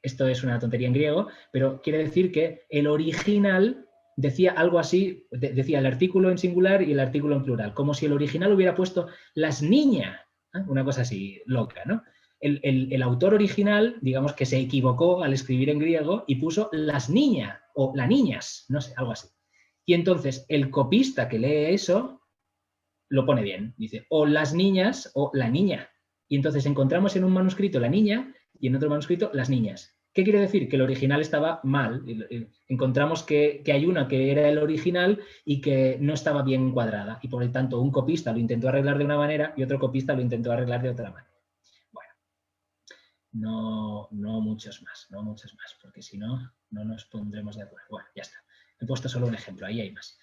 Esto es una tontería en griego, pero quiere decir que el original decía algo así, decía el artículo en singular y el artículo en plural, como si el original hubiera puesto las niñas, una cosa así loca, ¿no? El autor original, digamos que se equivocó al escribir en griego y puso las niñas o las niñas, no sé, algo así. Y entonces el copista que lee eso lo pone bien, dice o las niñas o la niña. Y entonces encontramos en un manuscrito la niña y en otro manuscrito las niñas. ¿Qué quiere decir? Que el original estaba mal. Encontramos que hay una que era el original y que no estaba bien encuadrada. Y por el tanto, un copista lo intentó arreglar de una manera y otro copista lo intentó arreglar de otra manera. Bueno, no muchos más, porque si no, no nos pondremos de acuerdo. Bueno, ya está. He puesto solo un ejemplo, ahí hay más.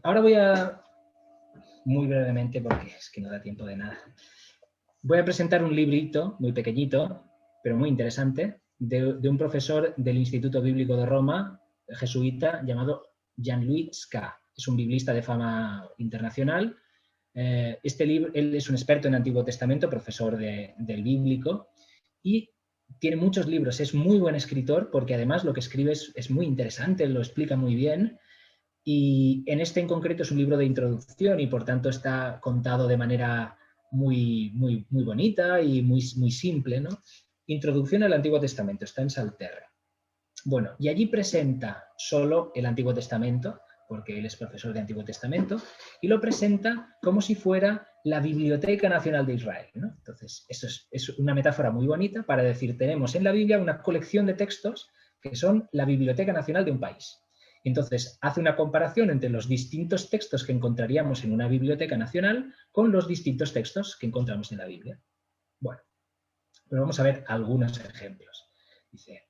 Ahora voy a, muy brevemente, porque es que no da tiempo de nada, voy a presentar un librito muy pequeñito, pero muy interesante, de un profesor del Instituto Bíblico de Roma, jesuita, llamado Jean-Louis Ska. Es un biblista de fama internacional. Este libro, él es un experto en Antiguo Testamento, profesor del bíblico, y tiene muchos libros. Es muy buen escritor porque además lo que escribe es muy interesante, lo explica muy bien. Y en este en concreto es un libro de introducción y por tanto está contado de manera muy bonita y muy simple, ¿no? Introducción al Antiguo Testamento, está en Salterra. Bueno, y allí presenta solo el Antiguo Testamento, porque él es profesor de Antiguo Testamento, y lo presenta como si fuera la Biblioteca Nacional de Israel, ¿no? Entonces, eso es una metáfora muy bonita para decir, tenemos en la Biblia una colección de textos que son la Biblioteca Nacional de un país. Entonces, hace una comparación entre los distintos textos que encontraríamos en una biblioteca nacional con los distintos textos que encontramos en la Biblia. Bueno, pero vamos a ver algunos ejemplos. Dice,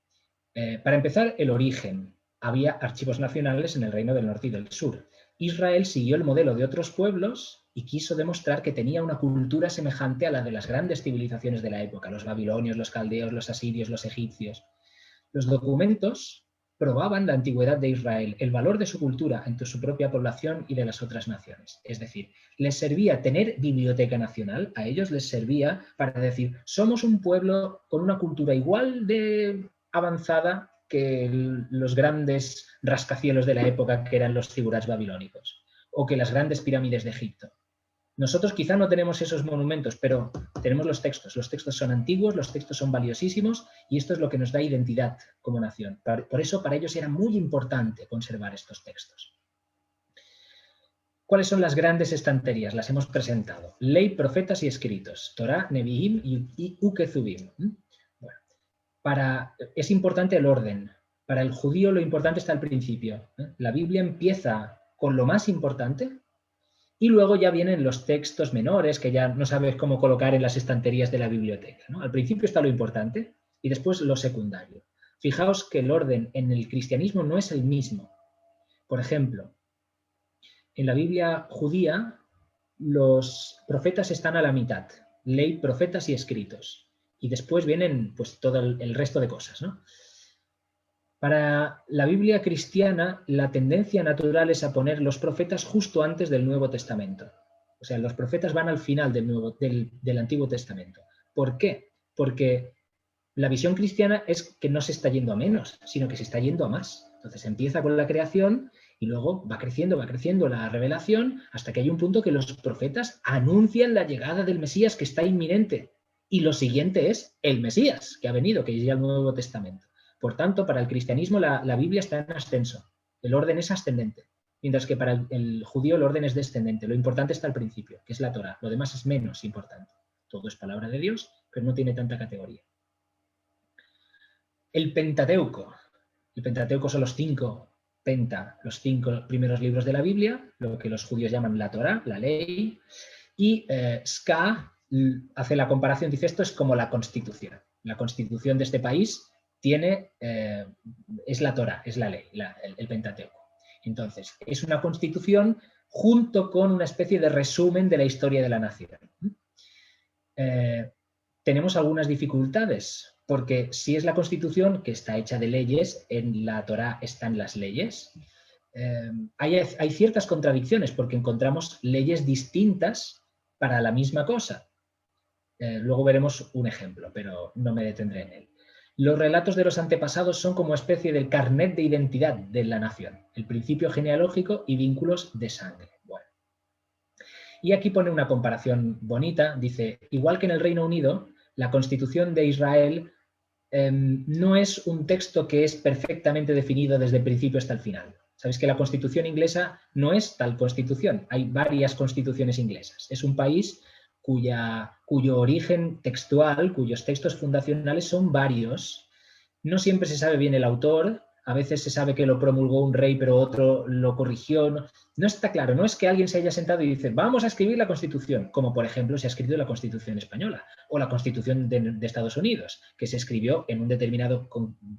para empezar, el origen. Había archivos nacionales en el Reino del Norte y del Sur. Israel siguió el modelo de otros pueblos y quiso demostrar que tenía una cultura semejante a la de las grandes civilizaciones de la época, los babilonios, los caldeos, los asirios, los egipcios. Los documentos probaban la antigüedad de Israel, el valor de su cultura entre su propia población y de las otras naciones. Es decir, les servía tener biblioteca nacional, a ellos les servía para decir, somos un pueblo con una cultura igual de avanzada que los grandes rascacielos de la época que eran los zigurats babilónicos o que las grandes pirámides de Egipto. Nosotros quizá no tenemos esos monumentos, pero tenemos los textos. Los textos son antiguos, los textos son valiosísimos y esto es lo que nos da identidad como nación. Por eso para ellos era muy importante conservar estos textos. ¿Cuáles son las grandes estanterías? Las hemos presentado. Ley, profetas y escritos. Torá, Nevi'im y Ukezubim. Bueno, es importante el orden. Para el judío lo importante está al principio. La Biblia empieza con lo más importante y luego ya vienen los textos menores que ya no sabes cómo colocar en las estanterías de la biblioteca, ¿no? Al principio está lo importante y después lo secundario. Fijaos que el orden en el cristianismo no es el mismo. Por ejemplo, en la Biblia judía los profetas están a la mitad, ley, profetas y escritos. Y después vienen pues todo el resto de cosas, ¿no? Para la Biblia cristiana, la tendencia natural es a poner los profetas justo antes del Nuevo Testamento. O sea, los profetas van al final del Antiguo Testamento. ¿Por qué? Porque la visión cristiana es que no se está yendo a menos, sino que se está yendo a más. Entonces empieza con la creación y luego va creciendo la revelación hasta que hay un punto que los profetas anuncian la llegada del Mesías que está inminente. Y lo siguiente es el Mesías que ha venido, que es ya el Nuevo Testamento. Por tanto, para el cristianismo la Biblia está en ascenso, el orden es ascendente, mientras que para el judío el orden es descendente. Lo importante está al principio, que es la Torá, lo demás es menos importante. Todo es palabra de Dios, pero no tiene tanta categoría. El Pentateuco. El Pentateuco son los cinco primeros libros de la Biblia, lo que los judíos llaman la Torá, la ley, y Ska hace la comparación, dice esto es como la Constitución. La Constitución de este país es la Torá, es la ley, el Pentateuco. Entonces, es una constitución junto con una especie de resumen de la historia de la nación. Tenemos algunas dificultades, porque si es la constitución que está hecha de leyes, en la Torá están las leyes, hay ciertas contradicciones, porque encontramos leyes distintas para la misma cosa. Luego veremos un ejemplo, pero no me detendré en él. Los relatos de los antepasados son como especie del carnet de identidad de la nación, el principio genealógico y vínculos de sangre. Bueno. Y aquí pone una comparación bonita, dice, igual que en el Reino Unido, la Constitución de Israel no es un texto que es perfectamente definido desde el principio hasta el final. Sabéis que la Constitución inglesa no es tal constitución, hay varias constituciones inglesas. Es un país cuyo origen textual, cuyos textos fundacionales son varios. No siempre se sabe bien el autor, a veces se sabe que lo promulgó un rey, pero otro lo corrigió. No está claro, no es que alguien se haya sentado y dice, vamos a escribir la Constitución, como por ejemplo se ha escrito la Constitución española o la Constitución de Estados Unidos, que se escribió en un determinado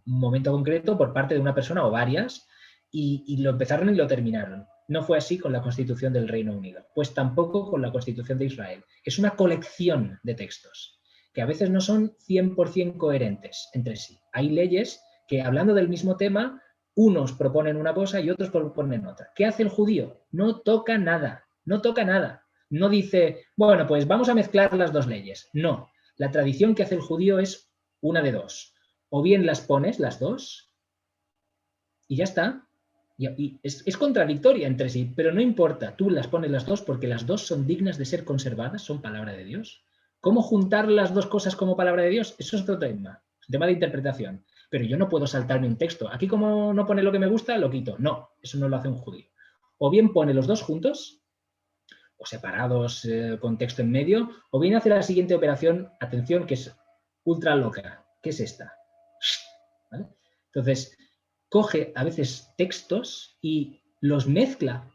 momento concreto por parte de una persona o varias, y lo empezaron y lo terminaron. No fue así con la Constitución del Reino Unido, pues tampoco con la Constitución de Israel. Es una colección de textos que a veces no son 100% coherentes entre sí. Hay leyes que, hablando del mismo tema, unos proponen una cosa y otros proponen otra. ¿Qué hace el judío? No toca nada, no toca nada. No dice, bueno, pues vamos a mezclar las dos leyes. No, la tradición que hace el judío es una de dos. O bien las pones, las dos, y ya está. Y es contradictoria entre sí, pero no importa, tú las pones las dos porque las dos son dignas de ser conservadas, son palabra de Dios. ¿Cómo juntar las dos cosas como palabra de Dios? Eso es otro tema, es un tema de interpretación. Pero yo no puedo saltarme un texto. Aquí como no pone lo que me gusta, lo quito. No, eso no lo hace un judío. O bien pone los dos juntos, o separados con texto en medio, o bien hace la siguiente operación, atención, que es ultra loca. ¿Qué es esta? ¿Vale? Entonces, coge a veces textos y los mezcla.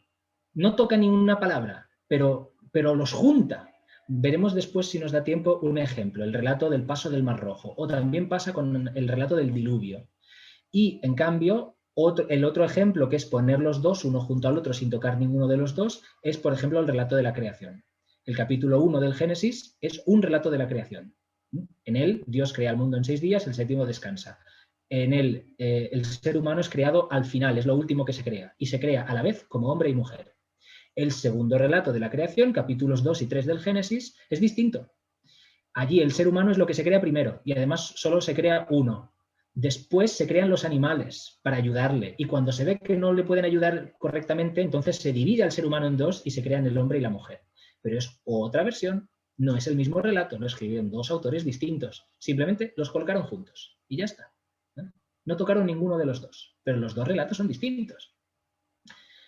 No toca ninguna palabra, pero los junta. Veremos después, si nos da tiempo, un ejemplo, el relato del paso del Mar Rojo, o también pasa con el relato del diluvio. Y, en cambio, el otro ejemplo, que es poner los dos uno junto al otro sin tocar ninguno de los dos, es, por ejemplo, el relato de la creación. El capítulo 1 del Génesis es un relato de la creación. En él, Dios crea el mundo en 6 días, el séptimo descansa. En él, el ser humano es creado al final, es lo último que se crea, y se crea a la vez como hombre y mujer. El segundo relato de la creación, capítulos 2 y 3 del Génesis, es distinto. Allí el ser humano es lo que se crea primero y además solo se crea uno. Después se crean los animales para ayudarle y cuando se ve que no le pueden ayudar correctamente, entonces se divide al ser humano en dos y se crean el hombre y la mujer. Pero es otra versión, no es el mismo relato, lo escribieron dos autores distintos. Simplemente los colocaron juntos y ya está. No tocaron ninguno de los dos, pero los dos relatos son distintos.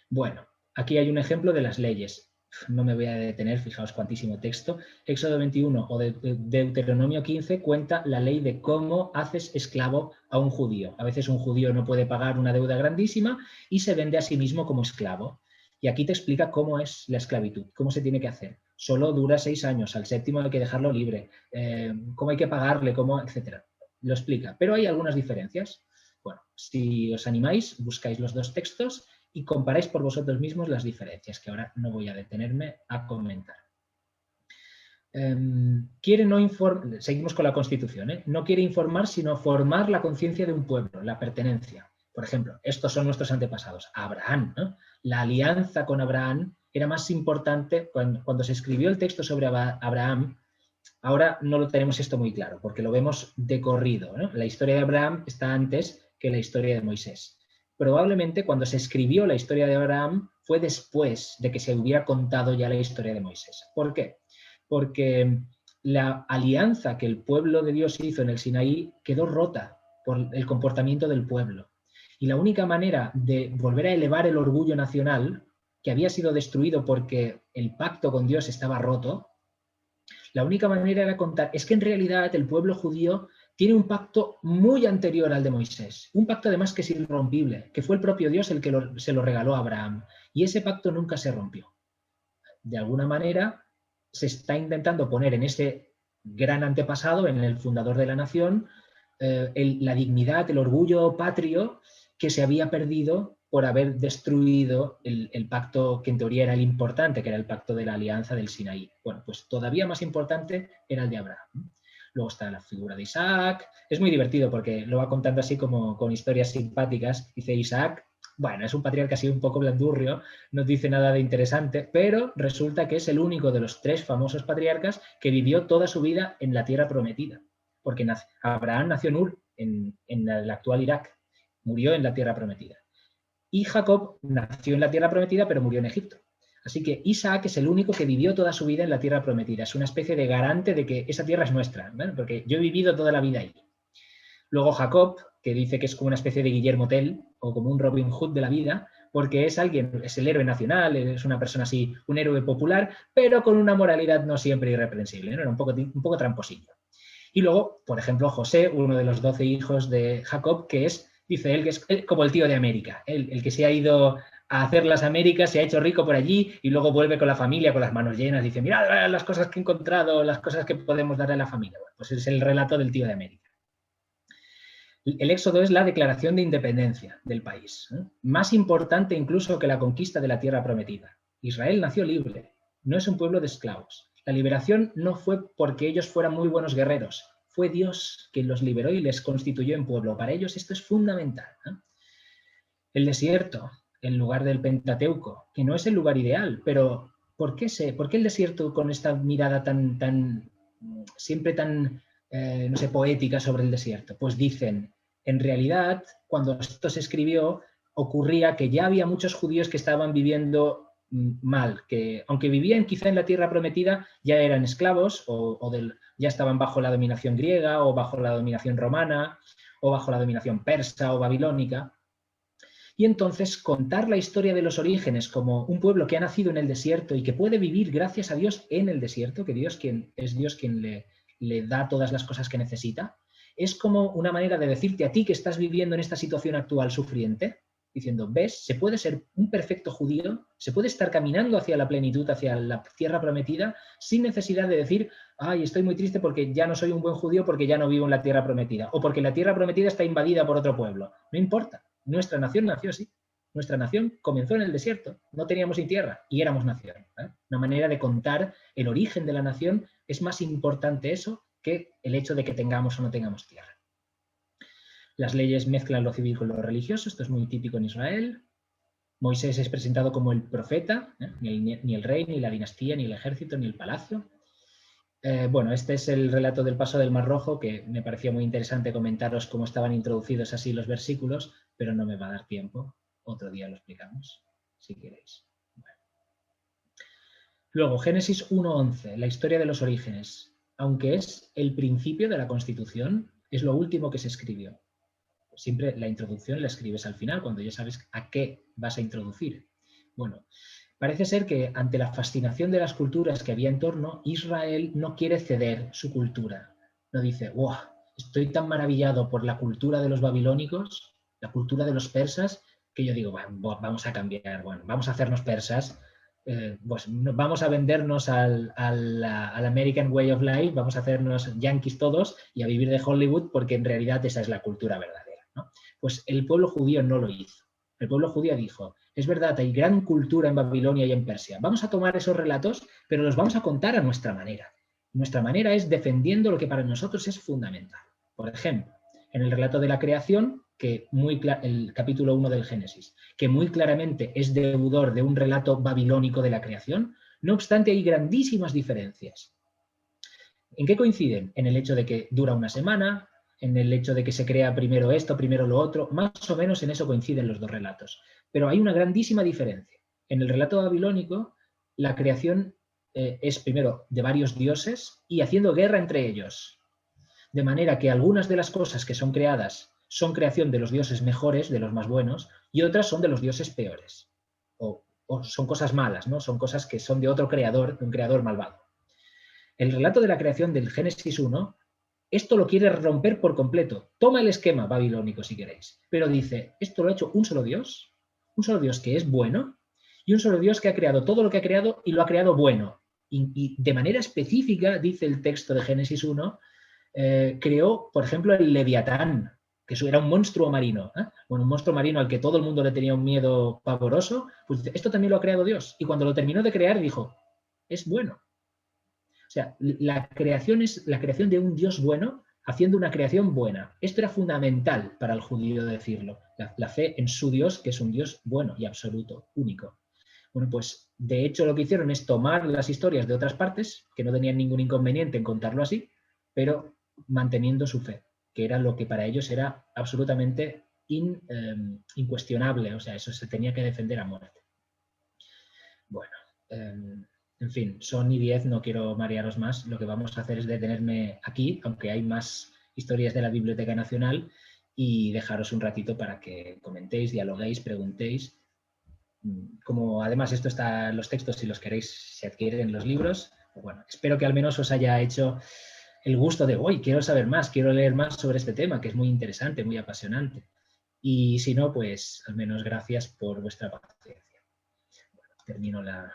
Bueno, aquí hay un ejemplo de las leyes. No me voy a detener, fijaos cuantísimo texto. Éxodo 21 o Deuteronomio 15 cuenta la ley de cómo haces esclavo a un judío. A veces un judío no puede pagar una deuda grandísima y se vende a sí mismo como esclavo. Y aquí te explica cómo es la esclavitud, cómo se tiene que hacer. Solo dura 6 años, al séptimo hay que dejarlo libre, cómo hay que pagarle, cómo, etc. Lo explica, pero hay algunas diferencias. Bueno, si os animáis, buscáis los dos textos y comparáis por vosotros mismos las diferencias, que ahora no voy a detenerme a comentar. Seguimos con la Constitución, no quiere informar, sino formar la conciencia de un pueblo, la pertenencia. Por ejemplo, estos son nuestros antepasados. Abraham, ¿no? La alianza con Abraham era más importante cuando se escribió el texto sobre Abraham. Ahora no lo tenemos esto muy claro, porque lo vemos de corrido, ¿no? La historia de Abraham está antes que la historia de Moisés. Probablemente cuando se escribió la historia de Abraham fue después de que se hubiera contado ya la historia de Moisés. ¿Por qué? Porque la alianza que el pueblo de Dios hizo en el Sinaí quedó rota por el comportamiento del pueblo. Y la única manera de volver a elevar el orgullo nacional, que había sido destruido porque el pacto con Dios estaba roto, la única manera era contar, es que en realidad el pueblo judío tiene un pacto muy anterior al de Moisés, un pacto además que es irrompible, que fue el propio Dios el que se lo regaló a Abraham, y ese pacto nunca se rompió. De alguna manera se está intentando poner en ese gran antepasado, en el fundador de la nación, la dignidad, el orgullo patrio que se había perdido por haber destruido el pacto que en teoría era el importante, que era el pacto de la alianza del Sinaí. Bueno, pues todavía más importante era el de Abraham. Luego está la figura de Isaac. Es muy divertido porque lo va contando así como con historias simpáticas. Dice Isaac, bueno, es un patriarca así un poco blandurrio, no dice nada de interesante, pero resulta que es el único de los 3 famosos patriarcas que vivió toda su vida en la tierra prometida. Porque Abraham nació en Ur, en el actual Irak, murió en la tierra prometida. Y Jacob nació en la tierra prometida, pero murió en Egipto. Así que Isaac es el único que vivió toda su vida en la tierra prometida. Es una especie de garante de que esa tierra es nuestra, ¿vale? Porque yo he vivido toda la vida ahí. Luego Jacob, que dice que es como una especie de Guillermo Tell o como un Robin Hood de la vida, porque es el héroe nacional, es una persona así, un héroe popular, pero con una moralidad no siempre irreprensible, ¿no? Era un poco tramposillo. Y luego, por ejemplo, José, uno de los 12 hijos de Jacob, que es Dice él que es como el tío de América, el que se ha ido a hacer las Américas, se ha hecho rico por allí y luego vuelve con la familia con las manos llenas. Dice, mira las cosas que he encontrado, las cosas que podemos darle a la familia. Bueno, pues es el relato del tío de América. El Éxodo es la declaración de independencia del país, ¿eh? Más importante incluso que la conquista de la tierra prometida. Israel nació libre, no es un pueblo de esclavos. La liberación no fue porque ellos fueran muy buenos guerreros, fue Dios quien los liberó y les constituyó en pueblo. Para ellos esto es fundamental, ¿eh? El desierto, el lugar del Pentateuco, que no es el lugar ideal, pero ¿por qué el desierto con esta mirada siempre tan, no sé, poética sobre el desierto? Pues dicen, en realidad, cuando esto se escribió, ocurría que ya había muchos judíos que estaban viviendo mal, que aunque vivían quizá en la tierra prometida, ya eran esclavos ya estaban bajo la dominación griega o bajo la dominación romana o bajo la dominación persa o babilónica. Y entonces contar la historia de los orígenes como un pueblo que ha nacido en el desierto y que puede vivir gracias a Dios en el desierto, que es Dios quien le da todas las cosas que necesita, es como una manera de decirte a ti que estás viviendo en esta situación actual sufriente, diciendo, ves, se puede ser un perfecto judío, se puede estar caminando hacia la plenitud, hacia la tierra prometida, sin necesidad de decir, ay, estoy muy triste porque ya no soy un buen judío porque ya no vivo en la tierra prometida, o porque la tierra prometida está invadida por otro pueblo. No importa. Nuestra nación nació así. Nuestra nación comenzó en el desierto. No teníamos ni tierra y éramos nación, ¿eh? Una manera de contar el origen de la nación es más importante eso que el hecho de que tengamos o no tengamos tierra. Las leyes mezclan lo civil con lo religioso. Esto es muy típico en Israel. Moisés es presentado como el profeta, ¿eh? Ni el rey, ni la dinastía, ni el ejército, ni el palacio. Bueno, este es el relato del paso del Mar Rojo, que me pareció muy interesante comentaros cómo estaban introducidos así los versículos, pero no me va a dar tiempo. Otro día lo explicamos, si queréis. Bueno. Luego, Génesis 1:11, la historia de los orígenes. Aunque es el principio de la Constitución, es lo último que se escribió. Siempre la introducción la escribes al final, cuando ya sabes a qué vas a introducir. Bueno, parece ser que ante la fascinación de las culturas que había en torno, Israel no quiere ceder su cultura. No dice, wow, estoy tan maravillado por la cultura de los babilónicos, la cultura de los persas, que yo digo, bueno, vamos a cambiar, bueno, vamos a hacernos persas, pues vamos a vendernos al American Way of Life, vamos a hacernos yanquis todos y a vivir de Hollywood porque en realidad esa es la cultura verdadera, ¿no? Pues el pueblo judío no lo hizo. El pueblo judío dijo, es verdad, hay gran cultura en Babilonia y en Persia. Vamos a tomar esos relatos, pero los vamos a contar a nuestra manera. Nuestra manera es defendiendo lo que para nosotros es fundamental. Por ejemplo, en el relato de la creación, el capítulo 1 del Génesis, que muy claramente es deudor de un relato babilónico de la creación, no obstante hay grandísimas diferencias. ¿En qué coinciden? En el hecho de que dura una semana, en el hecho de que se crea primero esto, primero lo otro, más o menos en eso coinciden los dos relatos. Pero hay una grandísima diferencia. En el relato babilónico, la creación es primero de varios dioses y haciendo guerra entre ellos. De manera que algunas de las cosas que son creadas son creación de los dioses mejores, de los más buenos, y otras son de los dioses peores. O son cosas malas, ¿no? Son cosas que son de otro creador, de un creador malvado. El relato de la creación del Génesis 1, esto lo quiere romper por completo. Toma el esquema babilónico si queréis, pero dice, esto lo ha hecho un solo Dios que es bueno, y un solo Dios que ha creado todo lo que ha creado y lo ha creado bueno. Y de manera específica, dice el texto de Génesis 1, creó, por ejemplo, el Leviatán, que eso era un monstruo marino. Bueno, un monstruo marino al que todo el mundo le tenía un miedo pavoroso, pues esto también lo ha creado Dios. Y cuando lo terminó de crear, dijo, es bueno. O sea, la creación es la creación de un Dios bueno haciendo una creación buena. Esto era fundamental para el judío decirlo. La fe en su Dios, que es un Dios bueno y absoluto, único. Bueno, pues de hecho lo que hicieron es tomar las historias de otras partes, que no tenían ningún inconveniente en contarlo así, pero manteniendo su fe, que era lo que para ellos era absolutamente incuestionable. O sea, eso se tenía que defender a muerte. Bueno, en fin, son y 10, no quiero marearos más. Lo que vamos a hacer es detenerme aquí, aunque hay más historias de la Biblioteca Nacional, y dejaros un ratito para que comentéis, dialoguéis, preguntéis. Como además esto está en los textos, si los queréis, se adquieren los libros. Bueno, espero que al menos os haya hecho el gusto de, hoy quiero saber más, quiero leer más sobre este tema, que es muy interesante, muy apasionante. Y si no, pues al menos gracias por vuestra paciencia. Bueno, termino la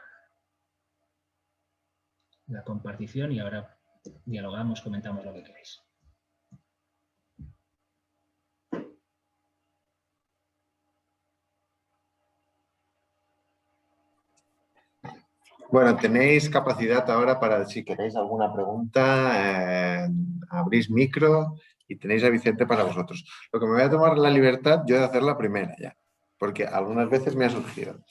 compartición y ahora dialogamos, comentamos lo que queráis. Bueno, tenéis capacidad ahora para, si queréis alguna pregunta, abrís micro y tenéis a Vicente para vosotros. Lo que me voy a tomar la libertad yo de hacer la primera ya, porque algunas veces me ha surgido.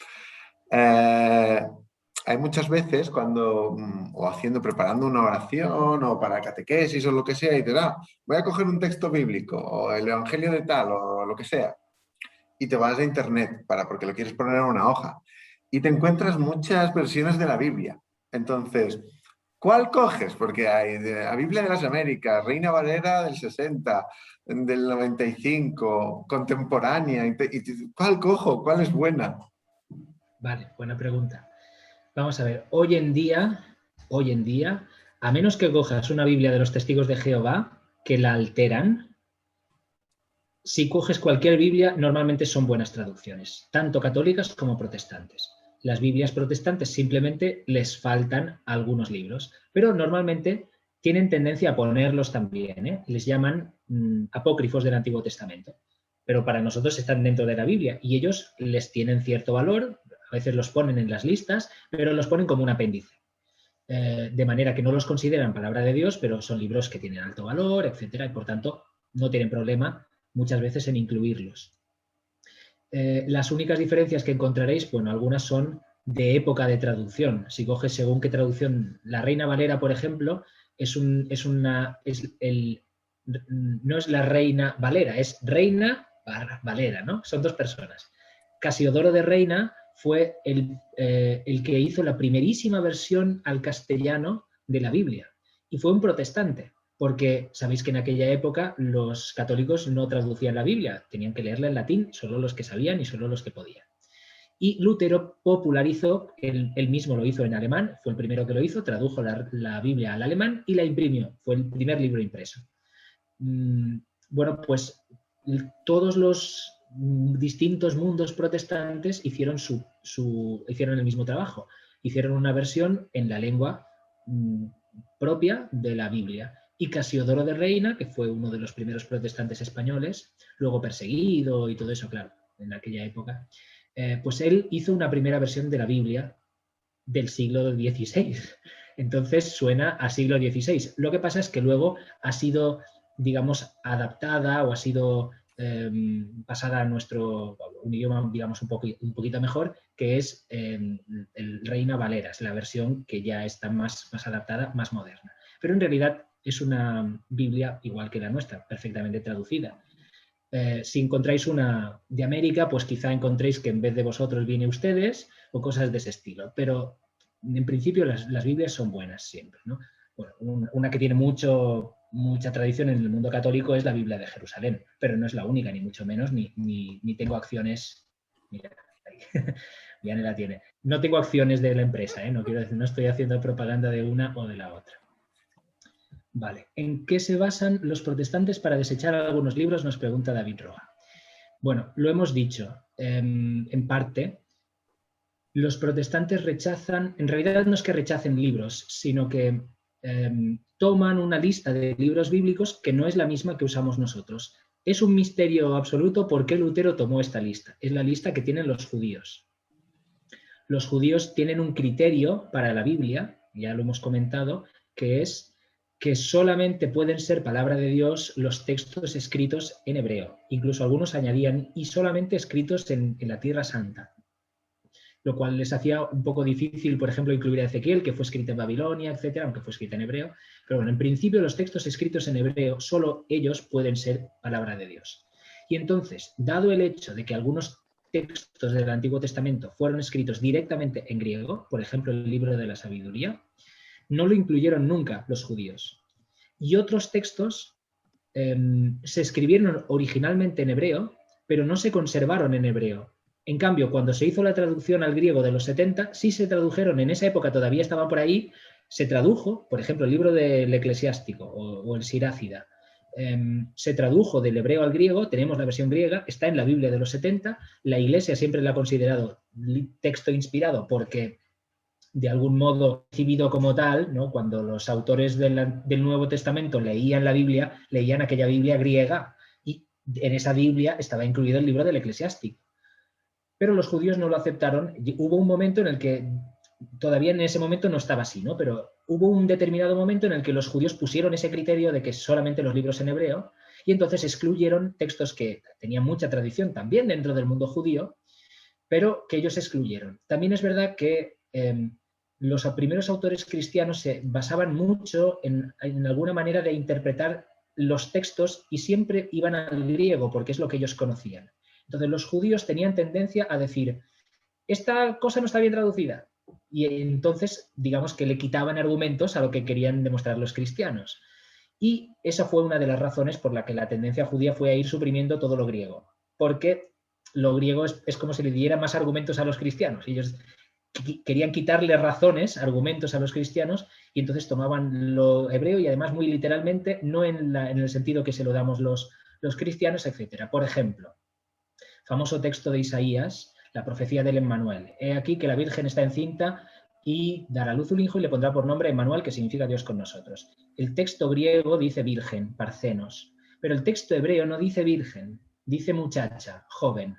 Hay muchas veces cuando, o preparando una oración o para catequesis o lo que sea, y te da, voy a coger un texto bíblico o el evangelio de tal o lo que sea, y te vas a internet porque lo quieres poner en una hoja y te encuentras muchas versiones de la Biblia. Entonces, ¿cuál coges? Porque hay la Biblia de las Américas, Reina Valera del 60, del 95, contemporánea. ¿Cuál cojo? ¿Cuál es buena? Vale, buena pregunta. Vamos a ver, hoy en día, a menos que cojas una Biblia de los Testigos de Jehová, que la alteran, si coges cualquier Biblia, normalmente son buenas traducciones, tanto católicas como protestantes. Las Biblias protestantes simplemente les faltan algunos libros, pero normalmente tienen tendencia a ponerlos también, ¿eh? Les llaman apócrifos del Antiguo Testamento, pero para nosotros están dentro de la Biblia y ellos les tienen cierto valor, a veces los ponen en las listas, pero los ponen como un apéndice. De manera que no los consideran palabra de Dios, pero son libros que tienen alto valor, etcétera, y por tanto no tienen problema muchas veces en incluirlos. Las únicas diferencias que encontraréis, bueno, algunas son de época de traducción. Si coges según qué traducción, la Reina Valera, por ejemplo, no es la Reina Valera, es Reina Valera, ¿no? Son dos personas. Casiodoro de Reina fue el que hizo la primerísima versión al castellano de la Biblia y fue un protestante, porque sabéis que en aquella época los católicos no traducían la Biblia, tenían que leerla en latín, solo los que sabían y solo los que podían. Y Lutero popularizó, él mismo lo hizo en alemán, fue el primero que lo hizo, tradujo la Biblia al alemán y la imprimió, fue el primer libro impreso. Bueno, pues todos los distintos mundos protestantes hicieron el mismo trabajo, hicieron una versión en la lengua propia de la Biblia. Y Casiodoro de Reina, que fue uno de los primeros protestantes españoles, luego perseguido y todo eso, claro, en aquella época, pues él hizo una primera versión de la Biblia del siglo XVI. Entonces suena a siglo XVI. Lo que pasa es que luego ha sido, digamos, adaptada o ha sido pasada a un idioma, digamos, un poquito mejor, que es el Reina Valera, es la versión que ya está más adaptada, más moderna. Pero en realidad es una Biblia igual que la nuestra, perfectamente traducida. Si encontráis una de América, pues quizá encontréis que en vez de vosotros viene ustedes o cosas de ese estilo. Pero en principio las Biblias son buenas siempre, ¿no? Bueno, una que tiene mucha tradición en el mundo católico es la Biblia de Jerusalén, pero no es la única, ni mucho menos, ni tengo acciones. Mira, ahí. Viane la tiene. No tengo acciones de la empresa, ¿eh? No quiero decir, no estoy haciendo propaganda de una o de la otra. Vale. ¿En qué se basan los protestantes para desechar algunos libros? Nos pregunta David Roa. Bueno, lo hemos dicho en parte. Los protestantes rechazan, en realidad no es que rechacen libros, sino que toman una lista de libros bíblicos que no es la misma que usamos nosotros. Es un misterio absoluto por qué Lutero tomó esta lista. Es la lista que tienen los judíos. Los judíos tienen un criterio para la Biblia, ya lo hemos comentado, que es que solamente pueden ser palabra de Dios los textos escritos en hebreo. Incluso algunos añadían, y solamente escritos en la Tierra Santa, lo cual les hacía un poco difícil, por ejemplo, incluir a Ezequiel, que fue escrita en Babilonia, etcétera, aunque fue escrita en hebreo. Pero bueno, en principio los textos escritos en hebreo, solo ellos pueden ser palabra de Dios. Y entonces, dado el hecho de que algunos textos del Antiguo Testamento fueron escritos directamente en griego, por ejemplo, el libro de la sabiduría, no lo incluyeron nunca los judíos. Y otros textos se escribieron originalmente en hebreo, pero no se conservaron en hebreo. En cambio, cuando se hizo la traducción al griego de los 70, sí se tradujeron, en esa época todavía estaban por ahí, se tradujo, por ejemplo, el libro del Eclesiástico o el Sirácida, se tradujo del hebreo al griego, tenemos la versión griega, está en la Biblia de los 70, la Iglesia siempre la ha considerado texto inspirado porque de algún modo recibido como tal, ¿no? Cuando los autores del Nuevo Testamento leían la Biblia, leían aquella Biblia griega y en esa Biblia estaba incluido el libro del Eclesiástico. Pero los judíos no lo aceptaron. Hubo un momento en el que, todavía en ese momento no estaba así, ¿no? Pero hubo un determinado momento en el que los judíos pusieron ese criterio de que solamente los libros en hebreo y entonces excluyeron textos que tenían mucha tradición también dentro del mundo judío, pero que ellos excluyeron. También es verdad que los primeros autores cristianos se basaban mucho en alguna manera de interpretar los textos y siempre iban al griego porque es lo que ellos conocían. Entonces los judíos tenían tendencia a decir, esta cosa no está bien traducida. Y entonces, digamos que le quitaban argumentos a lo que querían demostrar los cristianos. Y esa fue una de las razones por la que la tendencia judía fue a ir suprimiendo todo lo griego. Porque lo griego es como si le diera más argumentos a los cristianos. Ellos querían quitarle razones, argumentos a los cristianos, y entonces tomaban lo hebreo y además muy literalmente, no en el sentido que se lo damos los cristianos, etc. Por ejemplo, famoso texto de Isaías, la profecía del Emmanuel. He aquí que la Virgen está encinta y dará a luz un hijo y le pondrá por nombre Emmanuel, que significa Dios con nosotros. El texto griego dice virgen, parcenos, pero el texto hebreo no dice virgen, dice muchacha, joven.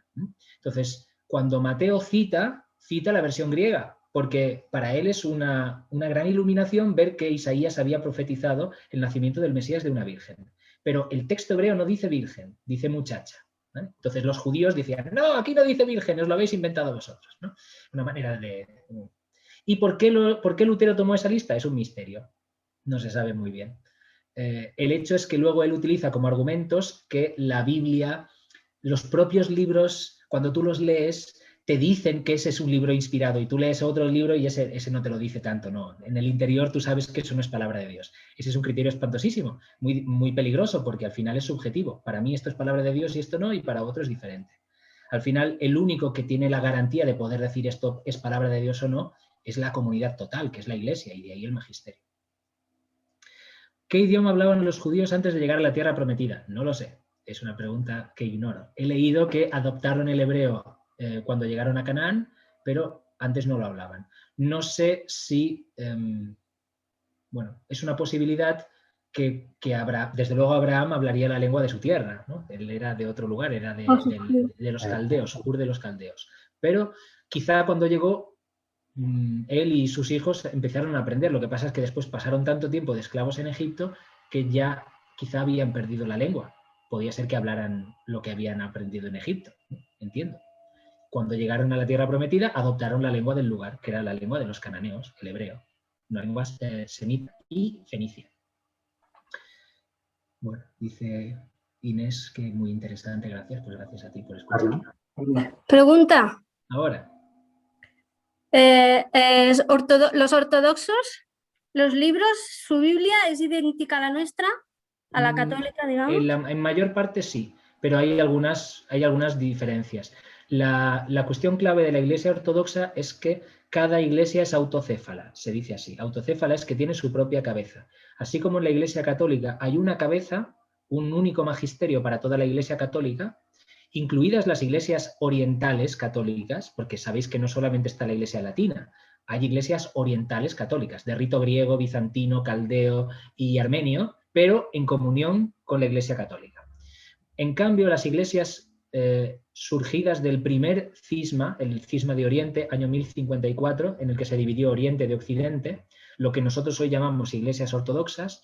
Entonces, cuando Mateo cita la versión griega, porque para él es una gran iluminación ver que Isaías había profetizado el nacimiento del Mesías de una virgen. Pero el texto hebreo no dice virgen, dice muchacha. ¿Vale? Entonces los judíos decían, no, aquí no dice virgen, os lo habéis inventado vosotros, ¿no? Una manera de... ¿Y por qué Lutero tomó esa lista? Es un misterio, no se sabe muy bien. El hecho es que luego él utiliza como argumentos que la Biblia, los propios libros, cuando tú los lees, te dicen que ese es un libro inspirado y tú lees otro libro y ese no te lo dice tanto, no. En el interior tú sabes que eso no es palabra de Dios. Ese es un criterio espantosísimo, muy, muy peligroso porque al final es subjetivo. Para mí esto es palabra de Dios y esto no, y para otro es diferente. Al final el único que tiene la garantía de poder decir esto es palabra de Dios o no es la comunidad total, que es la Iglesia, y de ahí el magisterio. ¿Qué idioma hablaban los judíos antes de llegar a la tierra prometida? No lo sé, es una pregunta que ignoro. He leído que adoptaron el hebreo cuando llegaron a Canaán, pero antes no lo hablaban. No sé si, bueno, es una posibilidad que desde luego Abraham hablaría la lengua de su tierra, ¿no? Él era de otro lugar, era de los caldeos, Ur de los caldeos. Pero quizá cuando llegó, él y sus hijos empezaron a aprender. Lo que pasa es que después pasaron tanto tiempo de esclavos en Egipto que ya quizá habían perdido la lengua. Podía ser que hablaran lo que habían aprendido en Egipto, ¿no? Entiendo. Cuando llegaron a la tierra prometida, adoptaron la lengua del lugar, que era la lengua de los cananeos, el hebreo, una lengua semita y fenicia. Bueno, dice Inés que muy interesante, gracias, pues gracias a ti por escuchar. Pregunta. Ahora. Los ortodoxos, los libros, su Biblia es idéntica a la nuestra, a la católica, digamos. En mayor parte sí, pero hay algunas diferencias. La cuestión clave de la Iglesia ortodoxa es que cada iglesia es autocéfala, se dice así. Autocéfala es que tiene su propia cabeza. Así como en la Iglesia católica hay una cabeza, un único magisterio para toda la Iglesia católica, incluidas las iglesias orientales católicas, porque sabéis que no solamente está la Iglesia latina, hay iglesias orientales católicas, de rito griego, bizantino, caldeo y armenio, pero en comunión con la Iglesia católica. En cambio, las iglesias surgidas del primer cisma, el cisma de Oriente, año 1054, en el que se dividió Oriente de Occidente, lo que nosotros hoy llamamos iglesias ortodoxas,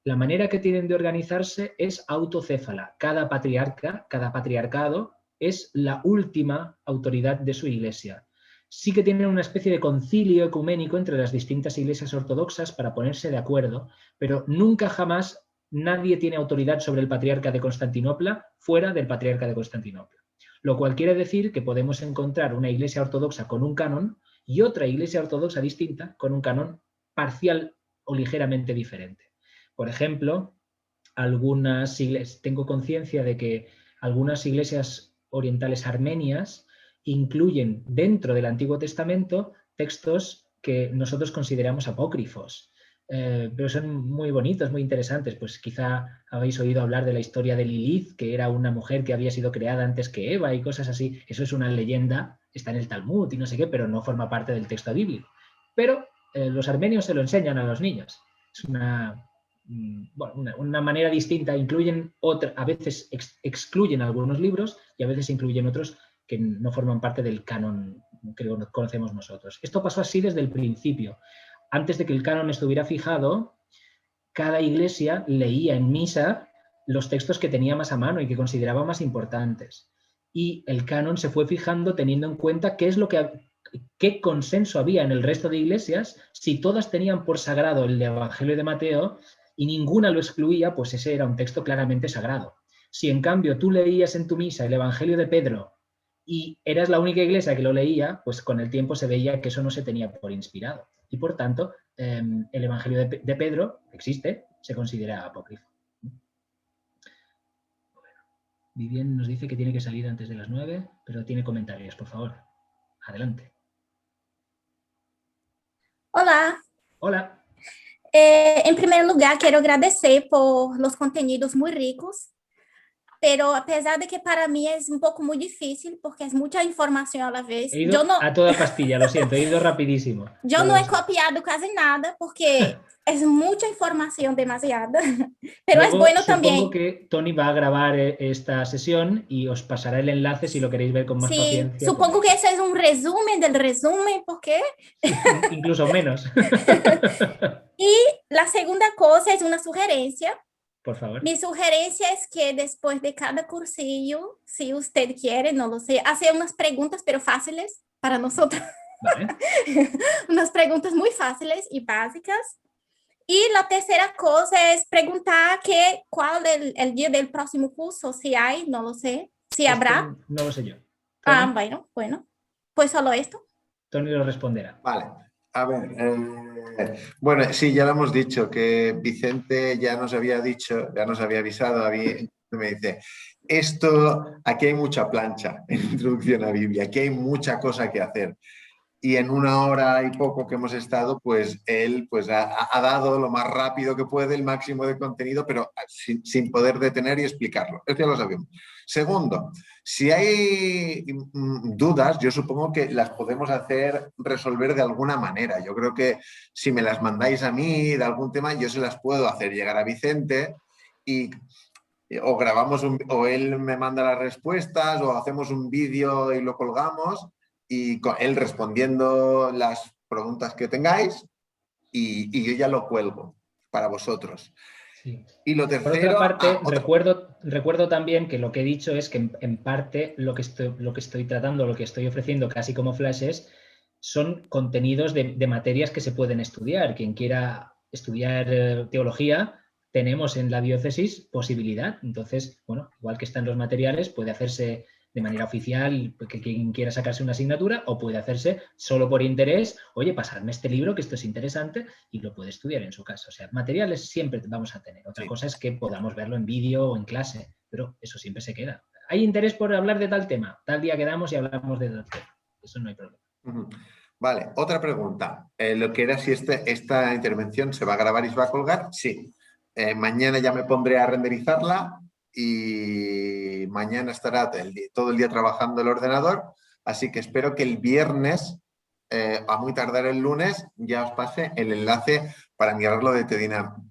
la manera que tienen de organizarse es autocéfala. Cada patriarca, cada patriarcado es la última autoridad de su iglesia. Sí que tienen una especie de concilio ecuménico entre las distintas iglesias ortodoxas para ponerse de acuerdo, pero nunca jamás nadie tiene autoridad sobre el patriarca de Constantinopla fuera del patriarca de Constantinopla. Lo cual quiere decir que podemos encontrar una iglesia ortodoxa con un canon y otra iglesia ortodoxa distinta con un canon parcial o ligeramente diferente. Por ejemplo, tengo conciencia de que algunas iglesias orientales armenias incluyen dentro del Antiguo Testamento textos que nosotros consideramos apócrifos. pero son muy bonitos, muy interesantes. Pues quizá habéis oído hablar de la historia de Lilith, que era una mujer que había sido creada antes que Eva y cosas así. Eso es una leyenda, está en el Talmud y no sé qué, pero no forma parte del texto bíblico. Pero los armenios se lo enseñan a los niños. Es una manera distinta. Incluyen a veces excluyen algunos libros y a veces incluyen otros que no forman parte del canon que conocemos nosotros. Esto pasó así desde el principio. Antes de que el canon estuviera fijado, cada iglesia leía en misa los textos que tenía más a mano y que consideraba más importantes. Y el canon se fue fijando teniendo en cuenta qué consenso había en el resto de iglesias. Si todas tenían por sagrado el Evangelio de Mateo y ninguna lo excluía, pues ese era un texto claramente sagrado. Si en cambio tú leías en tu misa el Evangelio de Pedro y eras la única iglesia que lo leía, pues con el tiempo se veía que eso no se tenía por inspirado. Y por tanto, el Evangelio de Pedro existe, se considera apócrifo. Vivien nos dice que tiene que salir antes de las 9, pero tiene comentarios, por favor. Adelante. Olá! Hola. Em primeiro lugar, quero agradecer por los contenidos muito ricos, pero apesar de que para mí es un poco muy difícil, porque es mucha información a la vez. He ido a toda pastilla, lo siento, he ido rapidísimo. Yo no he copiado casi nada, porque es mucha información demasiada, pero luego, es bueno supongo también. Supongo que Tony va a grabar esta sesión y os pasará el enlace si lo queréis ver con más paciencia. Supongo que ese es un resumen del resumen, porque... Incluso menos. Y la segunda cosa es una sugerencia. Por favor. Mi sugerencia es que después de cada cursillo, si usted quiere, no lo sé, hacer unas preguntas, pero fáciles para nosotros. Vale. Unas preguntas muy fáciles y básicas. Y la tercera cosa es preguntar cuál es el día del próximo curso, si hay, no lo sé, si habrá. No lo sé yo. ¿Tony? Bueno, pues solo esto. Tony lo responderá. Vale, a ver, bueno, sí, ya lo hemos dicho, que Vicente ya nos había dicho, ya nos había avisado, me dice, aquí hay mucha plancha en Introducción a Biblia, aquí hay mucha cosa que hacer. Y en 1 hora y poco que hemos estado, pues él pues, ha dado lo más rápido que puede el máximo de contenido, pero sin poder detener y explicarlo. Esto ya lo sabemos. Segundo, si hay dudas, yo supongo que las podemos resolver de alguna manera. Yo creo que si me las mandáis a mí de algún tema, yo se las puedo hacer llegar a Vicente o grabamos o él me manda las respuestas o hacemos un vídeo y lo colgamos y con él respondiendo las preguntas que tengáis y yo ya lo cuelgo para vosotros. Sí. Y lo tercero... Por otra parte, recuerdo también que lo que he dicho es que en parte lo que estoy tratando, lo que estoy ofreciendo casi como flashes, son contenidos de materias que se pueden estudiar. Quien quiera estudiar teología, tenemos en la diócesis posibilidad. Entonces, bueno, igual que están los materiales, puede hacerse de manera oficial, que quien quiera sacarse una asignatura, o puede hacerse solo por interés, oye, pasarme este libro, que esto es interesante, y lo puede estudiar en su casa. O sea, materiales siempre vamos a tener. Otra cosa es que podamos verlo en vídeo o en clase, pero eso siempre se queda. ¿Hay interés por hablar de tal tema? Tal día quedamos y hablamos de tal tema. Eso no hay problema. Vale, otra pregunta. Lo que era si esta intervención se va a grabar y se va a colgar. Sí. Mañana ya me pondré a renderizarla y mañana estará todo el día trabajando el ordenador, así que espero que el viernes, a muy tardar el lunes, ya os pase el enlace para mirarlo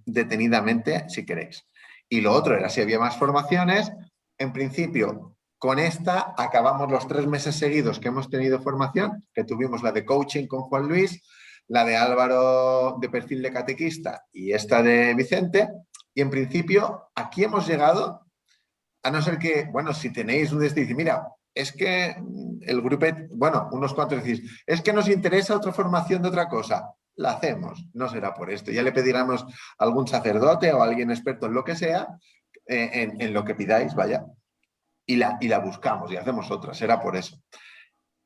detenidamente si queréis. Y lo otro era si había más formaciones. En principio, con esta acabamos los 3 meses seguidos que hemos tenido formación, que tuvimos la de coaching con Juan Luis, la de Álvaro de perfil de catequista y esta de Vicente. Y en principio aquí hemos llegado, a no ser que, bueno, si tenéis un destino, mira, es que el grupo, bueno, unos cuantos decís, es que nos interesa otra formación de otra cosa, la hacemos, no será por esto. Ya le pediremos a algún sacerdote o a alguien experto en lo que sea, en lo que pidáis, vaya, y la buscamos y hacemos otra, será por eso.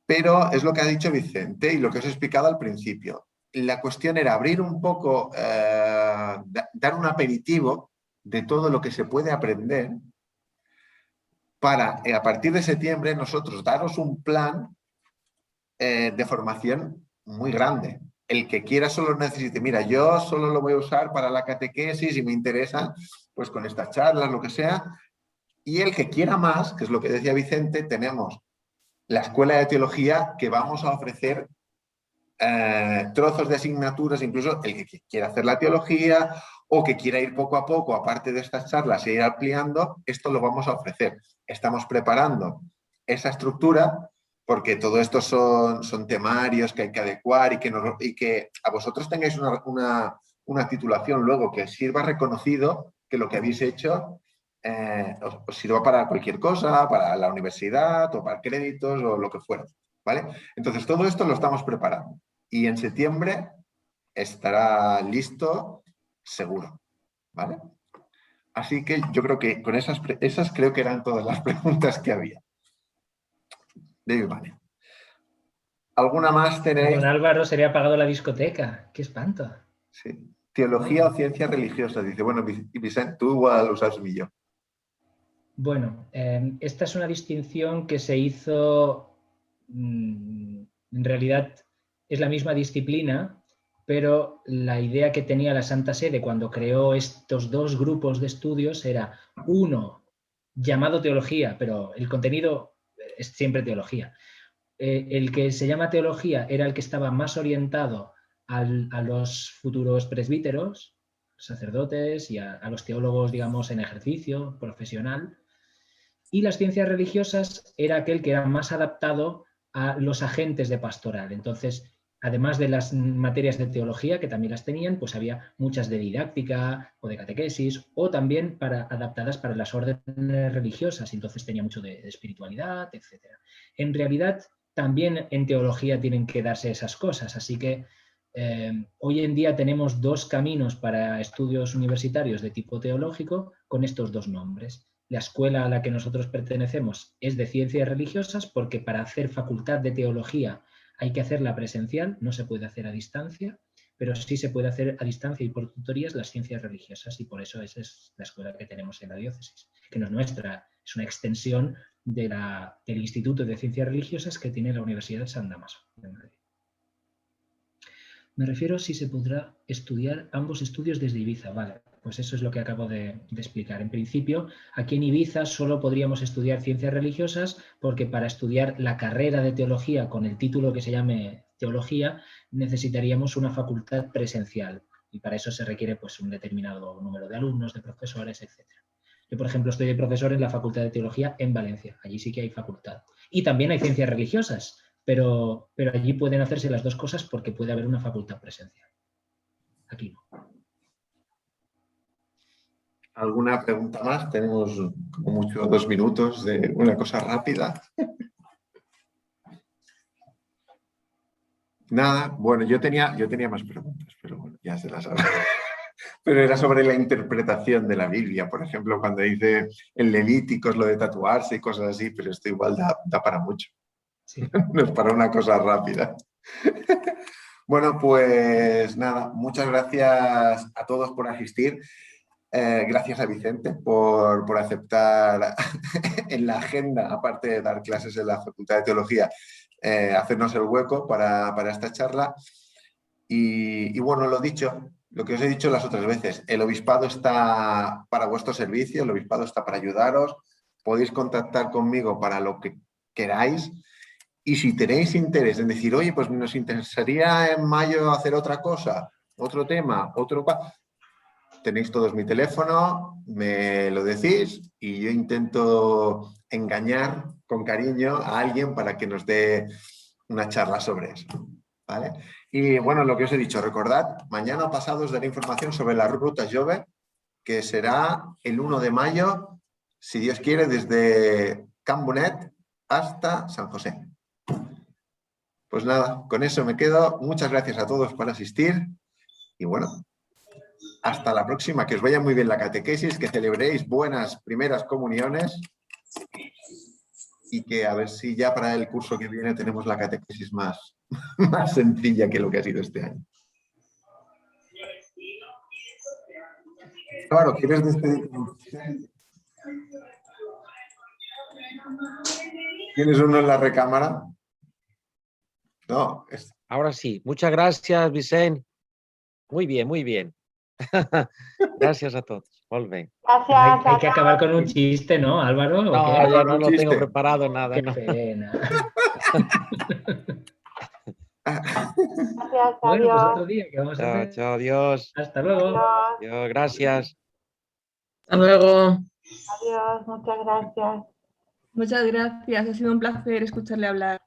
Pero es lo que ha dicho Vicente y lo que os he explicado al principio. La cuestión era abrir un poco, dar un aperitivo de todo lo que se puede aprender para, a partir de septiembre, nosotros daros un plan de formación muy grande. el que quiera solo necesite, mira, yo solo lo voy a usar para la catequesis y me interesa, pues con estas charlas, lo que sea. Y el que quiera más, que es lo que decía Vicente, tenemos la Escuela de Teología que vamos a ofrecer trozos de asignaturas, incluso el que quiera hacer la teología o que quiera ir poco a poco, aparte de estas charlas, e ir ampliando, esto lo vamos a ofrecer. Estamos preparando esa estructura porque todo esto son temarios que hay que adecuar y que a vosotros tengáis una titulación luego que sirva reconocido que lo que habéis hecho os sirva para cualquier cosa, para la universidad o para créditos o lo que fuera. ¿Vale? Entonces, todo esto lo estamos preparando y en septiembre estará listo seguro. ¿Vale? Así que yo creo que con esas creo que eran todas las preguntas que había. Vale. ¿Alguna más tenéis? Don Álvaro, se le ha apagado la discoteca. ¡Qué espanto! Sí. Teología o ciencia religiosa. Dice, bueno, Vicente, tú igual lo sabes y yo. Bueno, esta es una distinción que se hizo, en realidad es la misma disciplina, pero la idea que tenía la Santa Sede cuando creó estos dos grupos de estudios era uno llamado teología, pero el contenido es siempre teología. El que se llama teología era el que estaba más orientado a los futuros presbíteros, sacerdotes y a los teólogos, digamos, en ejercicio profesional. Y las ciencias religiosas era aquel que era más adaptado a los agentes de pastoral. Entonces, además de las materias de teología, que también las tenían, pues había muchas de didáctica o de catequesis, o también adaptadas para las órdenes religiosas. Entonces tenía mucho de espiritualidad, etc. En realidad, también en teología tienen que darse esas cosas. Así que hoy en día tenemos dos caminos para estudios universitarios de tipo teológico con estos dos nombres. La escuela a la que nosotros pertenecemos es de ciencias religiosas porque para hacer facultad de teología hay que hacerla presencial, no se puede hacer a distancia, pero sí se puede hacer a distancia y por tutorías las ciencias religiosas y por eso esa es la escuela que tenemos en la diócesis, que no es nuestra, es una extensión del Instituto de Ciencias Religiosas que tiene la Universidad de San Damaso de Madrid. Me refiero si se podrá estudiar ambos estudios desde Ibiza. Vale, pues eso es lo que acabo de explicar. En principio, aquí en Ibiza solo podríamos estudiar ciencias religiosas porque para estudiar la carrera de teología con el título que se llame teología necesitaríamos una facultad presencial y para eso se requiere pues, un determinado número de alumnos, de profesores, etc. Yo, por ejemplo, estoy de profesor en la Facultad de Teología en Valencia. Allí sí que hay facultad. Y también hay ciencias religiosas. Pero allí pueden hacerse las dos cosas porque puede haber una facultad presencial. Aquí no. ¿Alguna pregunta más? Tenemos como mucho 2 minutos de una cosa rápida. Nada, bueno, yo tenía más preguntas, pero bueno, ya se las habrá. Pero era sobre la interpretación de la Biblia, por ejemplo, cuando dice en Levíticos lo de tatuarse y cosas así, pero esto igual da para mucho. Sí. No es para una cosa rápida. Bueno, pues nada, muchas gracias a todos por asistir. Gracias a Vicente por aceptar en la agenda, aparte de dar clases en la Facultad de Teología, hacernos el hueco para esta charla. Y bueno, lo dicho, lo que os he dicho las otras veces, el obispado está para vuestro servicio, el obispado está para ayudaros, podéis contactar conmigo para lo que queráis. Y si tenéis interés en decir, oye, pues nos interesaría en mayo hacer otra cosa, otro tema, tenéis todos mi teléfono, me lo decís y yo intento engañar con cariño a alguien para que nos dé una charla sobre eso. ¿Vale? Y bueno, lo que os he dicho, recordad, mañana o pasado os daré información sobre la ruta Jove, que será el 1 de mayo, si Dios quiere, desde Can Bonet hasta San José. Pues nada, con eso me quedo. Muchas gracias a todos por asistir y bueno, hasta la próxima. Que os vaya muy bien la catequesis, que celebréis buenas primeras comuniones y que a ver si ya para el curso que viene tenemos la catequesis más sencilla que lo que ha sido este año. Claro, ¿quieres despedir? ¿Tienes uno en la recámara? No, Ahora sí. Muchas gracias, Vicente. Muy bien, muy bien. Gracias a todos. Molt bé. Hay que acabar con un chiste, ¿no, Álvaro? ¿O No, qué? ya no Un lo tengo chiste. preparado nada. Qué No. pena. Gracias, Bueno, pues adiós. otro día que vamos a Chao, hacer. chao, adiós. Hasta luego. Adiós, gracias. Hasta luego. Adiós, muchas gracias. Muchas gracias. Ha sido un placer escucharle hablar.